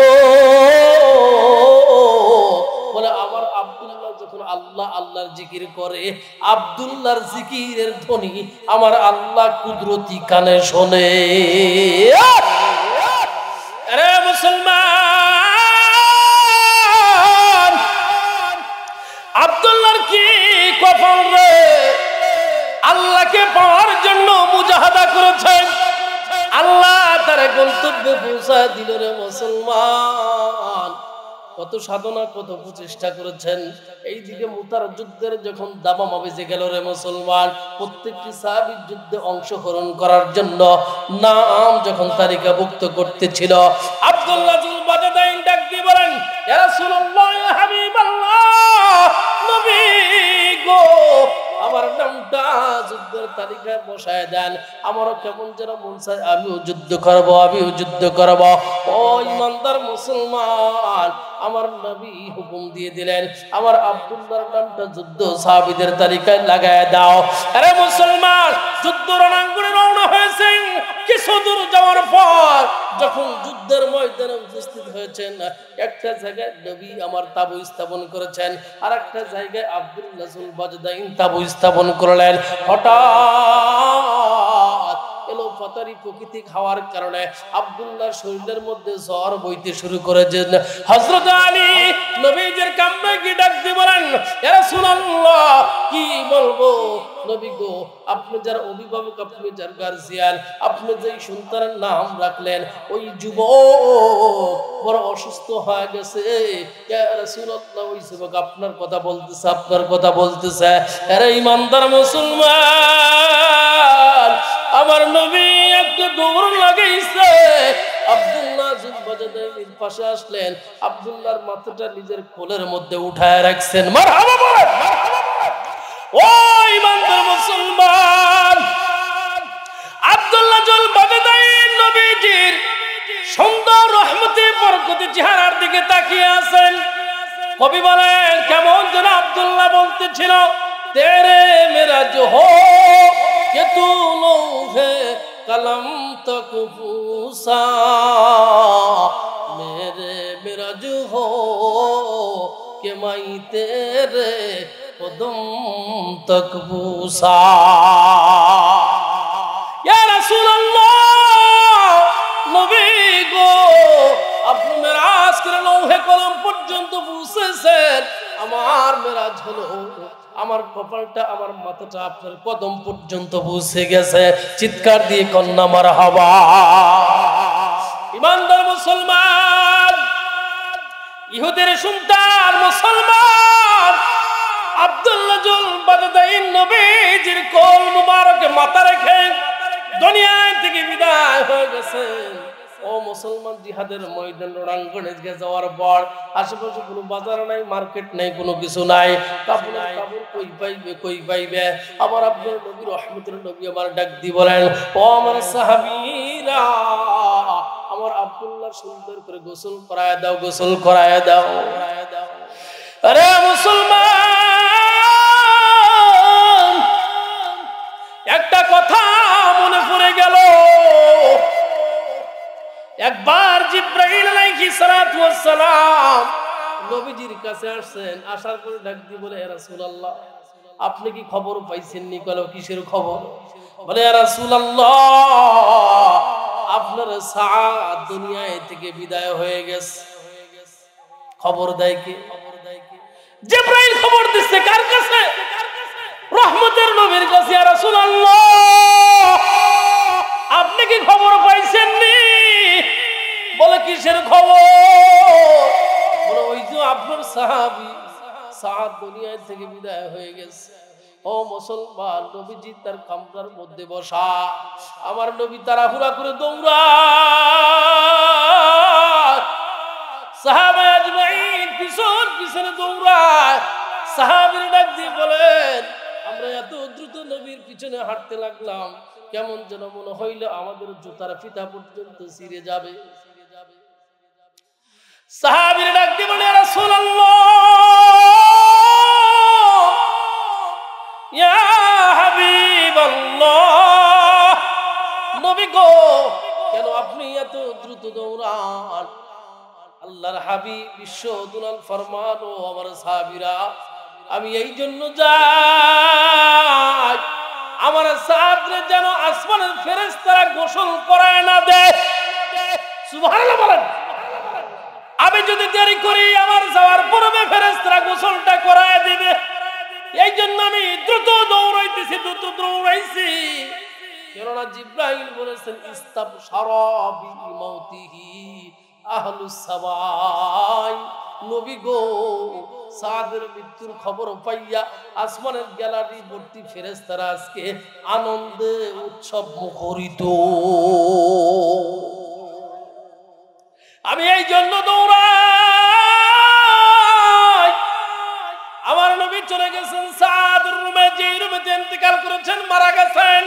বলে আমার আব্দুল্লাহ যখন আল্লাহ আল্লাহর জিকির করে, আব্দুল্লাহর জিকিরের ধ্বনি আমার আল্লাহ কুদরতি কানে শোনে। আরে মুসলমান, আব্দুল্লাহর কি কপাল রে! আল্লাহকে পাওয়ার জন্য মুজাহাদা করেছেন, আল্লাহ তার গন্তব্যে পৌঁছায় দিল রে মুসলমান। কত সাধনা, কত প্রচেষ্টা করেছেন। এইদিকে মুতার যুদ্ধের যখন দামামা বেজে গেল রে মুসলমান, প্রত্যেকটি সাহাবী যুদ্ধে অংশগ্রহণ করার জন্য নাম যখন তালিকাভুক্ত করতেছিল, আব্দুল্লাহ যুল বাজদাইন ডাক দিয়ে বলেন, ইয়া রাসূলুল্লাহ, ইয়া হাবিবাল্লাহ, নবী গো, আমার নামটা যুদ্ধের তালিকায় বসায় দেন। আমারও কেমন যেন মন চায় আমিও যুদ্ধ করব, আমিও যুদ্ধ করব। ও ইমানদার মুসলমান, আমার নবী হুকুম দিয়ে দিলেন, আমার আব্দুল্লাহর নামটা যুদ্ধ সাহাবীদের তালিকায় লাগায় দাও। আরে মুসলমান, যুদ্ধ রণাঙ্গনে রওনা হয়েছেন। কিছু দূর যাওয়ার পর যখন যুদ্ধের ময়দানে উপস্থিত হয়েছেন, একটা জায়গায় নবী আমার তাবু স্থাপন করেছেন, আর একটা জায়গায় আব্দুল্লাহ যুল বাজদাইন তাবু স্থাপন করলেন। হঠাৎ এলো ফাতারি প্রকৃতি খাওয়ার কারণে আব্দুল্লাহর শরীরের মধ্যে জ্বর বইতে শুরু করেছেন। হযরত আলী নবীজির কামরায় কি ডাক দিয়ে বলেন, ইয়া রাসূলুল্লাহ, কি বলবো নবী গো, আপনি যার অভিভাবক, আপনি যার গার্জিয়ান, আপনি যেই সন্তানের নাম রাখলেন, ওই যুবক বড় অসুস্থ হয়ে গেছে। ইয়া রাসূলুল্লাহ, ওই যুবক আপনার কথা বলতেছে, আপনার কথা বলতেছে। আরে ইমানদার মুসলমান, আমার নবী একটু দৌড় লাগাইছে, আব্দুল্লাহ যুল বাজদাইনের পাশে আসলেন, আব্দুল্লাহর মাথাটা নিজের কোলের মধ্যে উঠায় রাখছেন। মারহাবা বলেন, মারহাবা বলেন। ও ইমানদার মুসলমান, আব্দুল্লাহ যুল বাজদাইন নবীজির সুন্দর রহমতে বরকতে চেহারার দিকে তাকিয়ে আছেন। কবি বলেন, কেমন যেন আব্দুল্লাহ বলতেছিল, তেরে মেরা जो हो कि तू लौहे कलम तक पूसा, मेरे मेरा जो हो कि मैं तेरे कदम तक पूसा। या रसूल अल्लाह, नबी गो, আপনি মেরাজ করে লৌহে কলম পর্যন্ত পৌঁছেছেন, আমার মেরাজ হলো আমার কপালটা আমার মাথাটা আপনার কদম পর্যন্ত পৌঁছে গেছে। চিৎকার দিয়ে কন্যা মারহাবা। ইমানদার মুসলমান, ইহুদের সন্তান মুসলমান আব্দুল্লাহ জুল বাগদাইন নবীজির কোল মুবারকে মাথা রেখে দুনিয়া থেকে বিদায় হয়ে গেছেন। ও মুসলমান, জিহাদের ময়দান রণাঙ্গনে যাওয়ার পর আশেপাশে কোনো বাজার নাই, মার্কেট নাই, কোনো কিছু নাই। কাপড় কই পাইবে? আমার আপনার নবী রহমতের নবী আমার ডাক দিয়ে বলেন, ও আমার সাহাবীরা, আমার আব্দুল্লাহ সুন্দর করে গোসল করায় দাও, গোসল করায় দাও। আরে মুসলমান, একটা কথা মনে পড়ে গেল। একবার জিবরাইল আলাইহিস সালাতু ওয়াস সালাম নবীজির কাছে আসেন। আসার পরে ডাক দিয়ে বলে, ইয়া রাসূলুল্লাহ, আপনি কি খবর পাইছেন নি? বলে, কিসের খবর? বলে, ইয়া রাসূলুল্লাহ, আপনার সাদ দুনিয়া থেকে বিদায় হয়ে গেছে। খবর দেয় কে? জিবরাইল খবর দিচ্ছে কার কাছে? রহমতের নবীর কাছে। ইয়া রাসূলুল্লাহ, আপনি কি খবর পাইছেন নি? বলে, কিসের খবর? বলে, ওই যে আপনার সাহাবী সাদ দুনিয়া থেকে বিদায় হয়ে গেছে। ও মুসলমান, নবীজি তার কামরার মধ্যে বসা। আমার নবী তাড়াহুড়া করে দৌড়ায়, সাহাবা আজমাইন পিছন পিছনে দৌড়ায়। সাহাবীরা ডাক দিয়ে বলেন, আমরা এত দ্রুত নবীর পিছনে হাঁটতে লাগলাম, কেমন যেন মনে হইল আমাদের জুতার ফিতা পর্যন্ত ছিঁড়ে যাবে। সাহাবীরা ডাক দিয়ে বলে, ইয়া রাসূলুল্লাহ, ইয়া হাবিবাল্লাহ, নবী গো, কেন আপনি এত দ্রুত দৌড়ান? আল্লাহর হাবিব বিশ্ব দুলাল ফরমান, ও আমার সাহাবীরা, আমি এই জন্য যাই আমার সাহাবীরা যেন আসমানের ফেরেশতারা গোসল করায় না দেয়। সুবহানাল্লাহ বলেন। আমি যদি দেরি করি আমার যাওয়ার পূর্বে ফেরেশতারা গোসলটা করায় দিবে। এই জন্য আমি দ্রুত দৌড়াইতেছি, দ্রুত দৌড়াইছি। কেননা জিবরাইল বলেছেন, ইস্তাবশারা বিমাউতিহি আহলুস সামাই। নবী গো, সাদের মৃত্যুর খবর পাইয়া আসমানের গ্যালারি ভর্তি ফেরেশতারা আজকে আনন্দে উৎসব মুখরিত। আমি এই জন্য দৌড়াই। আমার নবী চলে গেছেন সাদের রুমে, যে রুমে ইন্তেকাল করেছেন, মারা গেছেন।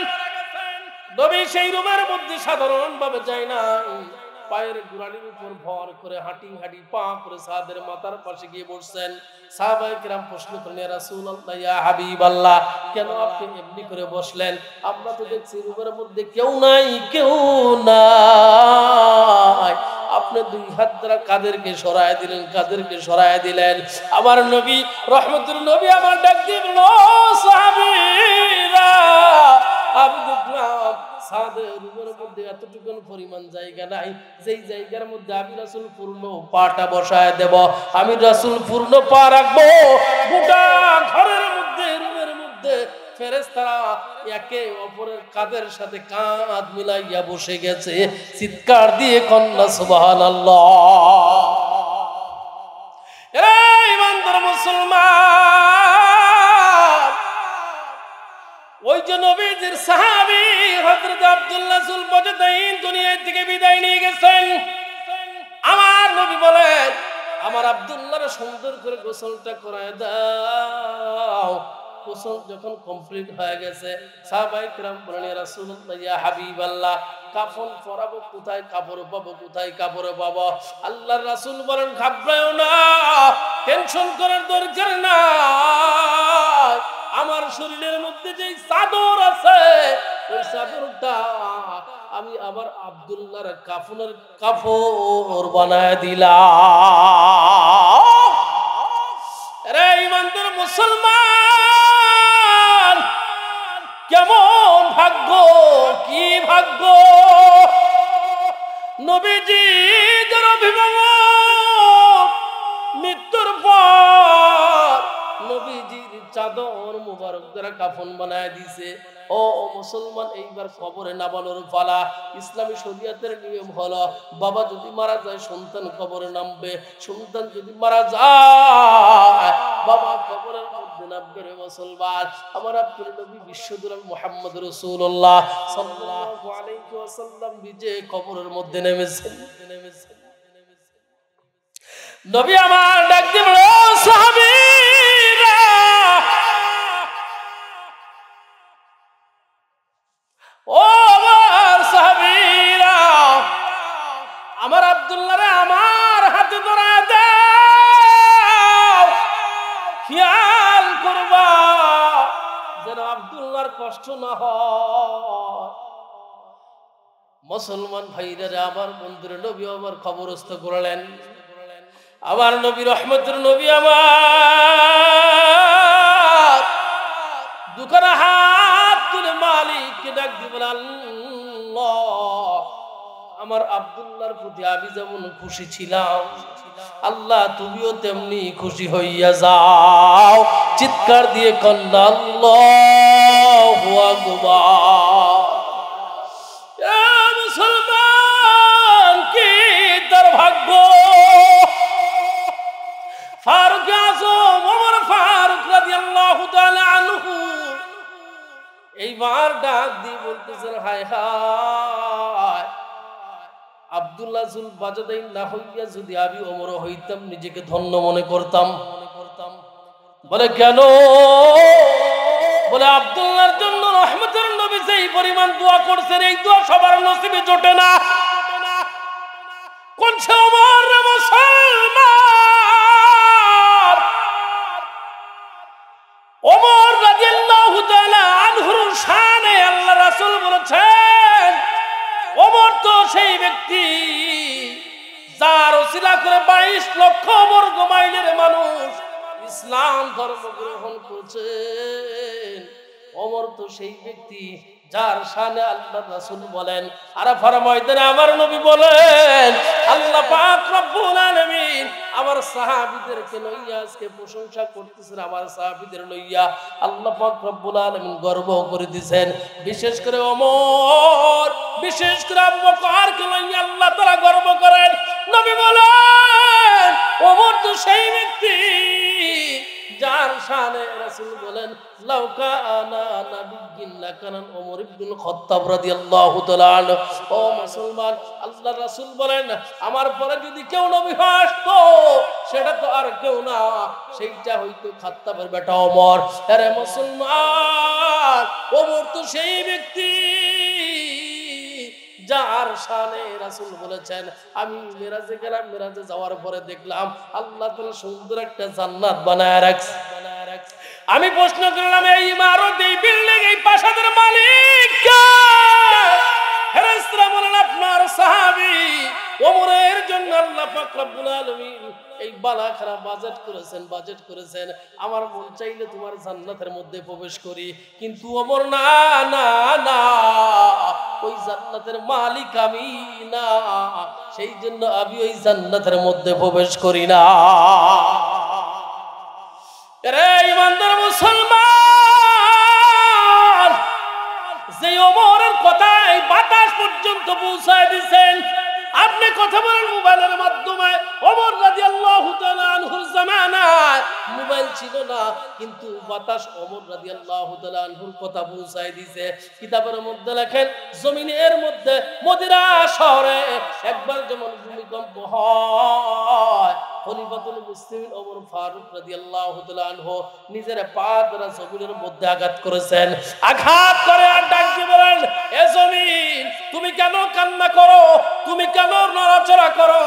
নবী সেই রুমের মধ্যে সাধারণ ভাবে যায় না, পায়ের গোড়ালির উপর ভর করে হাঁটি হাঁটি পা করে সাদের মাথার পাশে গিয়ে বসছেন। সাহাবায়ে কেরাম প্রশ্ন করলেন, ইয়া রাসূলুল্লাহ, ইয়া হাবিবাল্লাহ, কেন আপনি এমনি করে বসলেন? আমরা তো দেখছি রুমের মধ্যে কেউ নাই, কেউ নাই। আপনি দুই হাত দ্বারা কাদেরকে সরায় দিলেন, কাদেরকে সরায় দিলেন? আমার নবী রহমতুল নবী আমার ডাক দিয়ে বলল, সাহাবীরা, আমি দেখলাম সাদের রুমের মধ্যে এতটুকুন পরিমাণ জায়গা নাই, যেই জায়গার মধ্যে আমি রাসূল পূর্ণ পাটা বসায় দেব। আমি রাসূল পূর্ণ পা রাখবো। গোটা ঘরের মধ্যে, রুমের মধ্যে ফেরেশতারা একে অপরের কাঁধের সাথে কাঁধ মিলাইয়া বসে গেছে। চিৎকার দিয়ে কন্যা সুবহানাল্লাহ। এই ইমানদার মুসলমান, ওই যে নবীজির সাহাবী হযরত আব্দুল্লাহ জুল বাগদাইন দুনিয়া থেকে বিদায় নিয়ে গেছেন। আমার নবী বলেন, আমার আব্দুল্লাহর সুন্দর করে গোসলটা করায় দাও। গোসল যখন কমপ্লিট হয়ে গেছে, সাহাবায়ে কেরাম বলেন, ইয়া রাসূলুল্লাহ, ইয়া হাবিবাল্লাহ, কাফন পরাবো কোথায়? কাপড় পাবো কোথায়? কাপড় পাবো? আল্লাহর রাসূল বলেন, ঘাবড়ায়ও না, টেনশন করার দরকার নাই। আমার শরীরের মধ্যে যে চাদর আছে, ওই চাদরটা আমি আবার আব্দুল্লাহর কাফনের কাপড় বানায় দিলাম। আরে ইমানদার মুসলমান, কেমন ভাগ্য, কি ভাগ্য! নবীজি যার অভিভাবক মৃত্যুর পর নবীজির চাদর মুবারক দ্বারা কাফন বানায় দিছে। ও মুসলমান, এইবার কবরে নামানোর পালা। ইসলামী শরীয়তের নিয়ম হলো, বাবা যদি মারা যায় সন্তান কবরে নামবে, সন্তান যদি মারা যায় বাবা কবরের মধ্যে নামবে। রে মুসলমান, আমার আপনার নবী বিশ্বদূর মুহাম্মদ রাসূলুল্লাহ সাল্লাল্লাহু আলাইহি ওয়াসাল্লাম নিজে কবরের মধ্যে নেমেছেন। নবী আমার ডাক দিয়ে বলে, ও সাহাবীরা, ও আমার সাহাবীরা, আমার আব্দুল্লাহরে আমার হাতে ধরা দাও, খেয়াল করবা যেন আব্দুল্লাহর কষ্ট না হয়। মুসলমান ভাইরা, আমার বন্ধুরা, নবী আমার খবরস্থ করলেন। আমার নবী রহমতের নবী আমার দুখানা হাত তুলে মালিককে ডাক দিয়ে বলে, আল্লাহ, আমার আব্দুল্লাহর প্রতি আমি যেমন খুশি ছিলাম, আল্লাহ তুমিও তেমনি খুশি হইয়া যাও। চিৎকার দিয়ে কন্যা আল্লাহু আকবার। মুসলমান, কি তার ভাগ্য! ফারুক আযম ওমর ফারুক রাদিয়াল্লাহু তাআলা আনহু এইবার ডাক দিয়ে বলতেছেন, হায় হায়, আব্দুল্লাহ জুল বাজাদাইন না হইয়া যদি আমি ওমর হইতাম নিজেকে ধন্য মনে করতাম। বলে কেন? বলে আব্দুল্লাহর জন্য রহমতের নবী যেই পরিমাণ দোয়া করছেন, এই দোয়া সবার নসিবে জোটে না। কোন সে ওমর মুসলমান, ওমর রাদিয়াল্লাহু তাআলা আনহুর শানে আল্লাহ রাসূল বলেছেন, ওমর তো সেই ব্যক্তি যার ওসিলা করে 22 লক্ষ বর্গ মাইলের মানুষ ইসলাম ধর্ম গ্রহণ করেছেন। ওমর তো সেই ব্যক্তি যার শানে আল্লাহ রাসূল বলেন, আরাফার ময়দানে আমার নবী বলেন, আল্লাহ পাক রব্বুল আলামিন আমার সাহাবীদেরকে লইয়া আজকে প্রশংসা করতেছেন। আমার সাহাবীদের লইয়া আল্লাহ পাক রব্বুল আলামিন গর্ব করে দিয়েছেন। বিশেষ করে ওমর, বিশেষ করে আবু বকরকে লইয়া আল্লাহ তাআলা গর্ব করেন। নবী বলেন, ওমর তো সেই ব্যক্তি যার শানে রাসূল বলেন, লাউ কানা নাবিয়্যুন লাকানা ওমর ইবনুল খাত্তাব রাদিয়াল্লাহু তাআলা আনহু। ও মুসলমান, আল্লাহর রাসূল বলেন, আমার পরে যদি কেউ নবী হয় আসতো, সেটা তো আর কেউ না, সেইটা হয়তো খাত্তাবের বেটা ওমর। আরে মুসলমান, ওমর তো সেই ব্যক্তি যার শানে রাসূল বলেছেন, আমি মিরাজে গেলাম, মিরাজে যাওয়ার পরে দেখলাম আল্লাহ তাআলা সুন্দর একটা জান্নাত বানায় রাখছে। আমি প্রশ্ন করলাম, এই ইমারত, এই বিল্ডিং, এই প্রাসাদের মালিক কে? ফেরেশতারা বলেন, আপনার সাহাবী ওমরের জন্য আল্লাহ পাক রব্বুল আলামিন এই বালাখানা বাজেট করেছেন। আমার মন চাইলে তোমার জান্নাতের মধ্যে প্রবেশ করি, কিন্তু ওমর না না না, ওই জান্নাতের মালিক আমি না, সেই জন্য আমি ওই জান্নাতের মধ্যে প্রবেশ করি না। রে ইমানদার মুসলমান, যে ওমরের কথা এই বাতাস পর্যন্ত পৌঁছায় দিয়েছেন, আপনি কথা বলেন মোবাইলের মাধ্যমে। ওমর রাদিয়াল্লাহু তাআলা আনহুর জামানায় মোবাইল ছিল না, কিন্তু বাতাস ওমর রাদিয়াল্লাহু তাআলা আনহুর কথা পৌঁছায় দিয়েছে। কিতাবের মধ্যে লেখেন, জমিনের মধ্যে মদিনা শহরে একবার যেমন ভূমিকম্প হয়, খলিফাতুল মুসলিমিন ওমর ফারুক রাদিয়াল্লাহু তাআলা আনহু নিজের পা দ্বারা জমিনের মধ্যে আঘাত করেছেন। আঘাত করে আর ডাক দিয়ে বলেন, এ জমিন, তুমি কেন কান্না করো? তুমি কেন নড়াচড়া করো?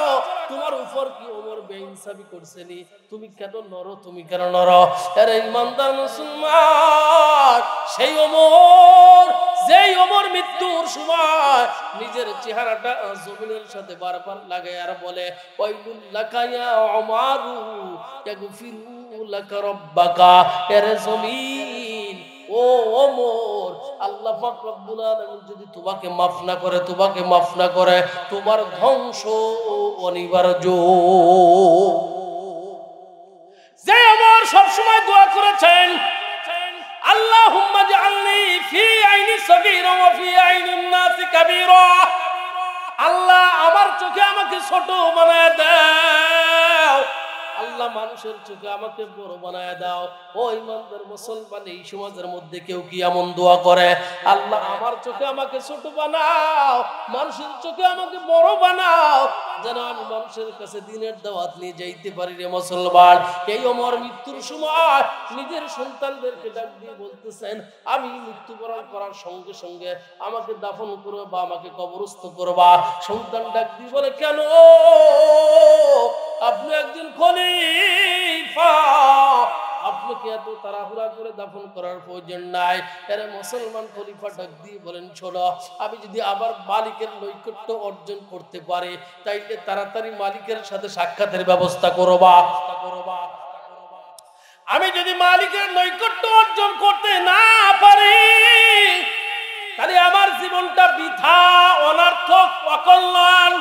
তোমার উপর কি ওমর বেইনসাফি করছেনি? তুমি কেন নড়ো? তুমি কেন নড়ো? আরে ইমানদার মুসলমান, সেই ওমর, যেই ওমর মৃত্যুর সময় নিজের চেহারাটা জমিনের সাথে বারবার লাগায় আর বলে, ওয়াইলুল লাকা ইয়া উমারু তাগফিরু লাকা রাব্বাকা। আরে জমিন, ও ওমর, আল্লাহ পাক রব্বুল আলামিন যদি তোমাকে মাফ না করে, তোমাকে মাফ না করে, তোমার ধ্বংস অনিবার্য। সব সময় দোয়া করেছেন, আল্লাহুম্মা জাআলনি ফি আইনি সগীরা ওয়া ফি আইনিন নাসি কাবীরা। আল্লাহ আমার চোখে আমাকে ছোট বানায় দাও, আল্লাহ মানুষের চোখে আমাকে বড় বানায় দাও। ও ইমানদার মুসলমান, এই সমাজের মধ্যে কেউ কি এমন দোয়া করে, আল্লাহ আমার চোখে আমাকে ছোট বানাও, মানুষের চোখে আমাকে বড় বানাও, যেন আমি মানুষের কাছে দিনের দাওয়াত নিয়ে যাইতে পারি রে মুসলমান। এই ওমর মৃত্যুর সময় নিজের সন্তানদেরকে ডাক দিয়ে বলতেছেন, আমি মৃত্যুবরণ করার সঙ্গে সঙ্গে আমাকে দাফন করবে বা আমাকে কবরস্থ করবা। সন্তান ডাক দিয়ে বলে, কেন? আপনি একজন খলিফা, আপনাকে এত তাড়াহুড়া করে দাফন করার প্রয়োজন নাই। আরে মুসলমান, খলিফা ডাক দিয়ে বলেন, শোনো, আমি যদি আবার মালিকের নৈকট্য অর্জন করতে পারি, তাইলে তাড়াতাড়ি মালিকের সাথে সাক্ষাতের ব্যবস্থা করবা। আমি যদি মালিকের নৈকট্য অর্জন করতে না পারি, তাহলে আমার জীবনটা বৃথা, অনর্থক, অকল্যাণ।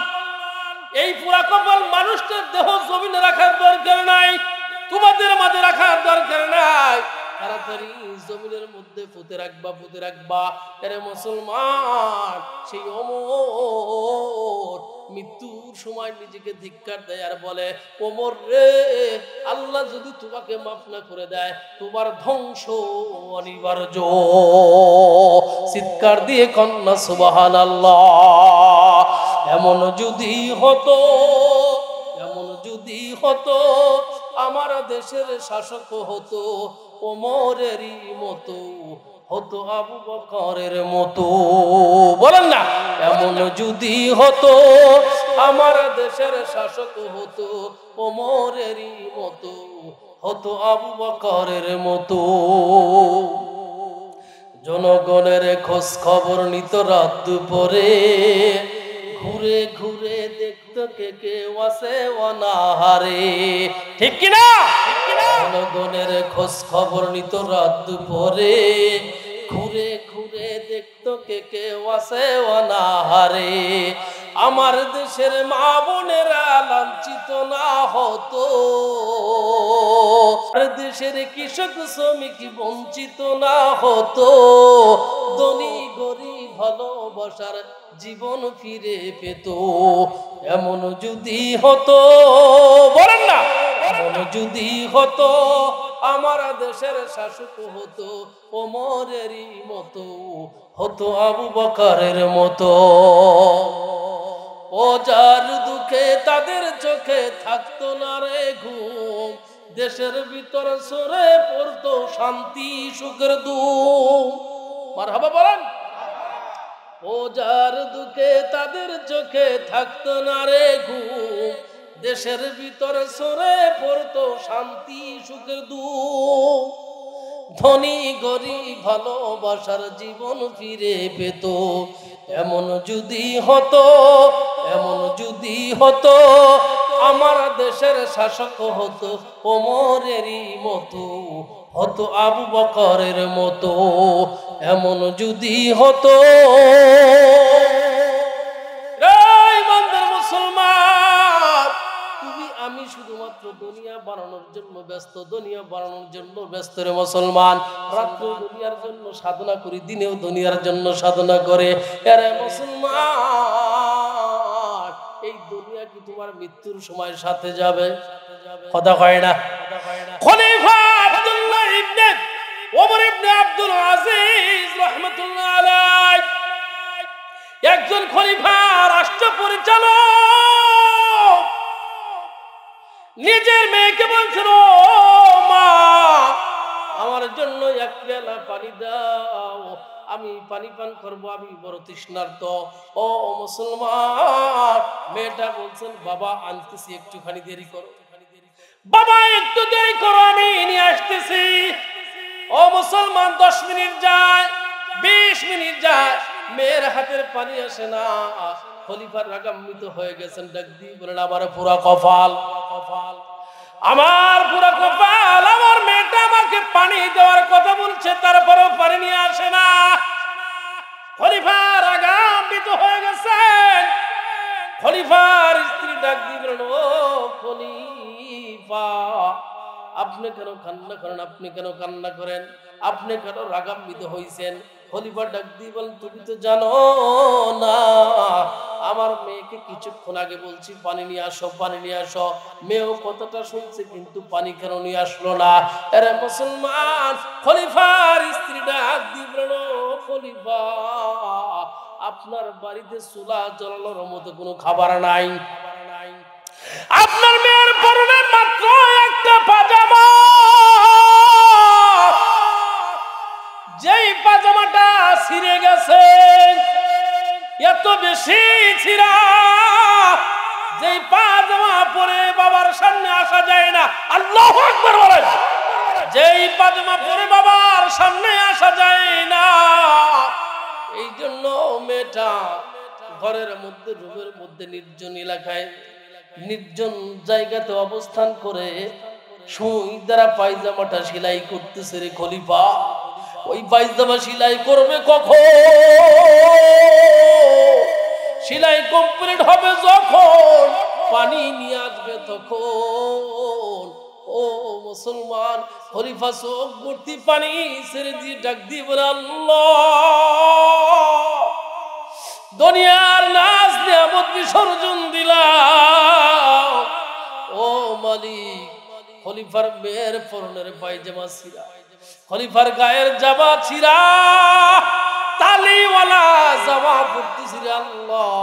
এই পুরা কপাল মানুষটার দেহ জমিনে রাখার দরকার নাই, তোমাদের মাঝে রাখার দরকার নাই, তাড়াতাড়ি জমিনের মধ্যে পুঁতে রাখবা। আরে মুসলমান, সেই ওমর মৃত্যুর সময় নিজেকে ধিক্কার দেয় আর বলে, ওমর রে, আল্লাহ যদি তোমাকে মাফ না করে দেয়, তোমার ধ্বংস অনিবার্য। চিৎকার দিয়ে কন্যা সুবহানাল্লাহ। এমন যদি হতো আমার দেশের শাসক হতো ওমরেরই মতো, হতো আবু বকরের মতো। বলেন না, এমন যদি হতো আমার দেশের শাসক হতো ওমরেরই মতো, হতো আবু বকরের মতো। জনগণের খোঁজ খবর নিত রাত দুপুরে, ঘুরে ঘুরে দেখতো কে কেউ আছে অনাহারে। ঠিক কিনা? জনগণের খোঁজ খবর নিত রাত দুপুরে, ঘুরে ঘুরে দেখতো কে কেউ আছে অনাহারে। আমার দেশের মা বোনেরা লাঞ্ছিত না হতো, দেশের কৃষক শ্রমিক বঞ্চিত না হতো, ধনী গরিব ভালোবাসার জীবন ফিরে পেত। এমন যদি হতো, বলেন না, এমন যদি হতো আমার দেশের শাসক হতো ওমরেরই মতো, হতো আবু বকরের মতো। ও যার দুঃখে তাদের চোখে থাকতো না রে ঘুম, দেশের ভিতর সরে পড়তো শান্তি সুখের ধুম। মারহাবা বলেন। ও যার দুঃখে তাদের চোখে থাকতো না রে ঘুম, দেশের ভিতর সরে পড়তো শান্তি সুখের ধুম। ধনী গরিব ভালোবাসার জীবন ফিরে পেত। এমন যদি হতো, এমন যদি হতো আমার দেশের শাসক হতো ওমরেরই মতো, হতো আবু বকরের মতো। এমন যদি হতো। মুসলমান, তুমি আমি শুধুমাত্র দুনিয়া বানানোর জন্য ব্যস্ত, দুনিয়া বানানোর জন্য ব্যস্ত রে মুসলমান। রাত্রেও দুনিয়ার জন্য সাধনা করি, দিনেও দুনিয়ার জন্য সাধনা করে। আরে মুসলমান, এই দুনিয়া কি তোমার মৃত্যুর সময় সাথে যাবে? কথা কয় না। খলিফা আব্দুল্লাহ ইবনে ওমর ইবনে আব্দুল আজিজ রাহমাতুল্লাহ আলাইহি একজন খলিফা, রাষ্ট্র পরিচালক, নিজের মেয়েকে বলছিল, মা আমার জন্য এক পেয়ালা পানি দাও, আমি পানি পান করবো, আমি বড় তৃষ্ণার্ত। ও মুসলমান, মেয়েটা বলছেন, বাবা আনতেছি, একটুখানি দেরি করো, বাবা একটু দেরি করো, আমি নিয়ে আসতেছি। ও মুসলমান, 10 মিনিট যায়, 20 মিনিট যায়, মেয়ের হাতের পানি আসে না। খলিফার রাগান্বিত হয়ে গেছেন, ডাক দিয়ে বলেন, আমার পুরা কপাল, আমার পুরা কপাল, আমার মেয়েটা আমাকে পানি দেওয়ার কথা বলছে, তারপরেও পানি নিয়ে আসে না। খলিফা রাগান্বিত হয়ে গেছেন। খলিফার স্ত্রী ডাক দিয়ে বলেন, ও খলিফা, আপনি কেন কান্না করেন? আপনি কেন কান্না করেন? আপনি কেন রাগান্বিত হইছেন? খলিফা ডাক দিয়ে বলেন, তুমি তো জানো না, আমার মেয়েকে কিছুক্ষণ আগে বলছি পানি নিয়ে আসো, পানি নিয়ে আসো। মেয়েও কথাটা শুনছে, কিন্তু পানি কেন নিয়ে আসলো না? আরে মুসলমান, খলিফার স্ত্রী ডাক দিয়ে বলল, খলিফা, আপনার বাড়িতে চুলা জ্বালানোর মতো কোনো খাবার নাই। আপনার মেয়ের পরনে মাত্র একটা পাজামা, যেই পাজামাটা ছিঁড়ে গেছে, এত বেশি ছিঁড়া, যেই পাজামা পরে বাবার সামনে আসা যায় না। আল্লাহু আকবার বলেন। যেই পাজামা পরে বাবার সামনে আসা যায় না, এই জন্য মেয়েটা ঘরের মধ্যে, রুমের মধ্যে, নির্জন এলাকায়, নির্জন জায়গাতে অবস্থান করে সুই দ্বারা পায়জামাটা সেলাই করতেছে। রে খলিফা, ওই পায়জামা সেলাই করবে কখন? সেলাই কমপ্লিট হবে যখন, পানি নিয়ে আসবে তখন। ও মুসলমান, খলিফা চোখ ভর্তি পানি ছেড়ে দিয়ে ডাক দিয়ে বলে, আল্লাহ, দুনিয়ার নাজ নিয়ামত বিসর্জন দিলাম। ও মালিক, খলিফার মেয়ের পরনের পায়জামা ছিঁড়া, খলিফার গায়ের জামা ছিঁড়া, তালিওয়ালা জামা পরতেছি। আল্লাহ,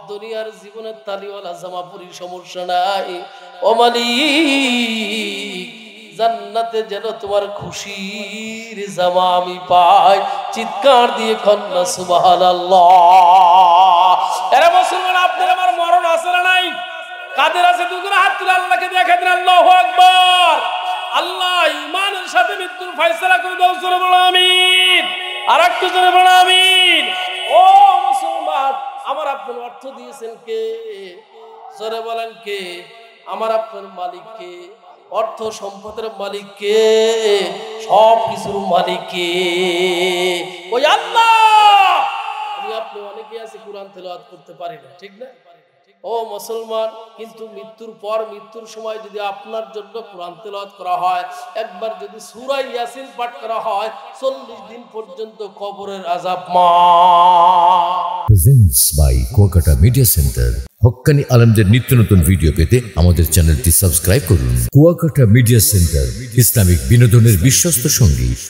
দুনিয়ার জীবনে তালিওয়ালা জামা পরি সমস্যা নাই। ও মালিক, জান্নাতে যেন তোমার খুশির জামা আমি পাই। চিৎকার দিয়ে কন্যা সুবহানাল্লাহ। এরা মুসলমান, আপনার আমার মরণ আছে না নাই? কাদের আছে? দুজন হাত তুলে আল্লাহকে দেখাই দিন। আল্লাহু আকবার। আল্লাহ ঈমানের সাথে মৃত্যুর ফয়সালা করে দাও। জোরে বলো আমিন। আর একটু জোরে বলো আমিন। ও মুসলমান, আমার আপনার অর্থ দিয়েছেন কে? জোরে বলেন কে? আমার আপনার মালিক কে? অর্থ সম্পদের মালিক কে? সব কিছুর মালিক কে? ওই আল্লাহ। আমি আপনি অনেকে আছে কোরআন তেলাওয়াত করতে পারি না, ঠিক না? ও মুসলমান, কিন্তু মৃত্যুর পর, মৃত্যুর সময় যদি আপনার জন্য কোরআন তেলাওয়াত করা হয়, একবার যদি সূরা ইয়াসিন পাঠ করা হয়, 40 দিন পর্যন্ত কবরের আযাব মাফ। Presents by Kuakata media center. হক্কানি আলেমদের নিত্য নতুন ভিডিও পেতে আমাদের চ্যানেলটি সাবস্ক্রাইব করুন। কুয়াকাটা মিডিয়া সেন্টার, ইসলামিক বিনোদনের বিশ্বস্ত সঙ্গী।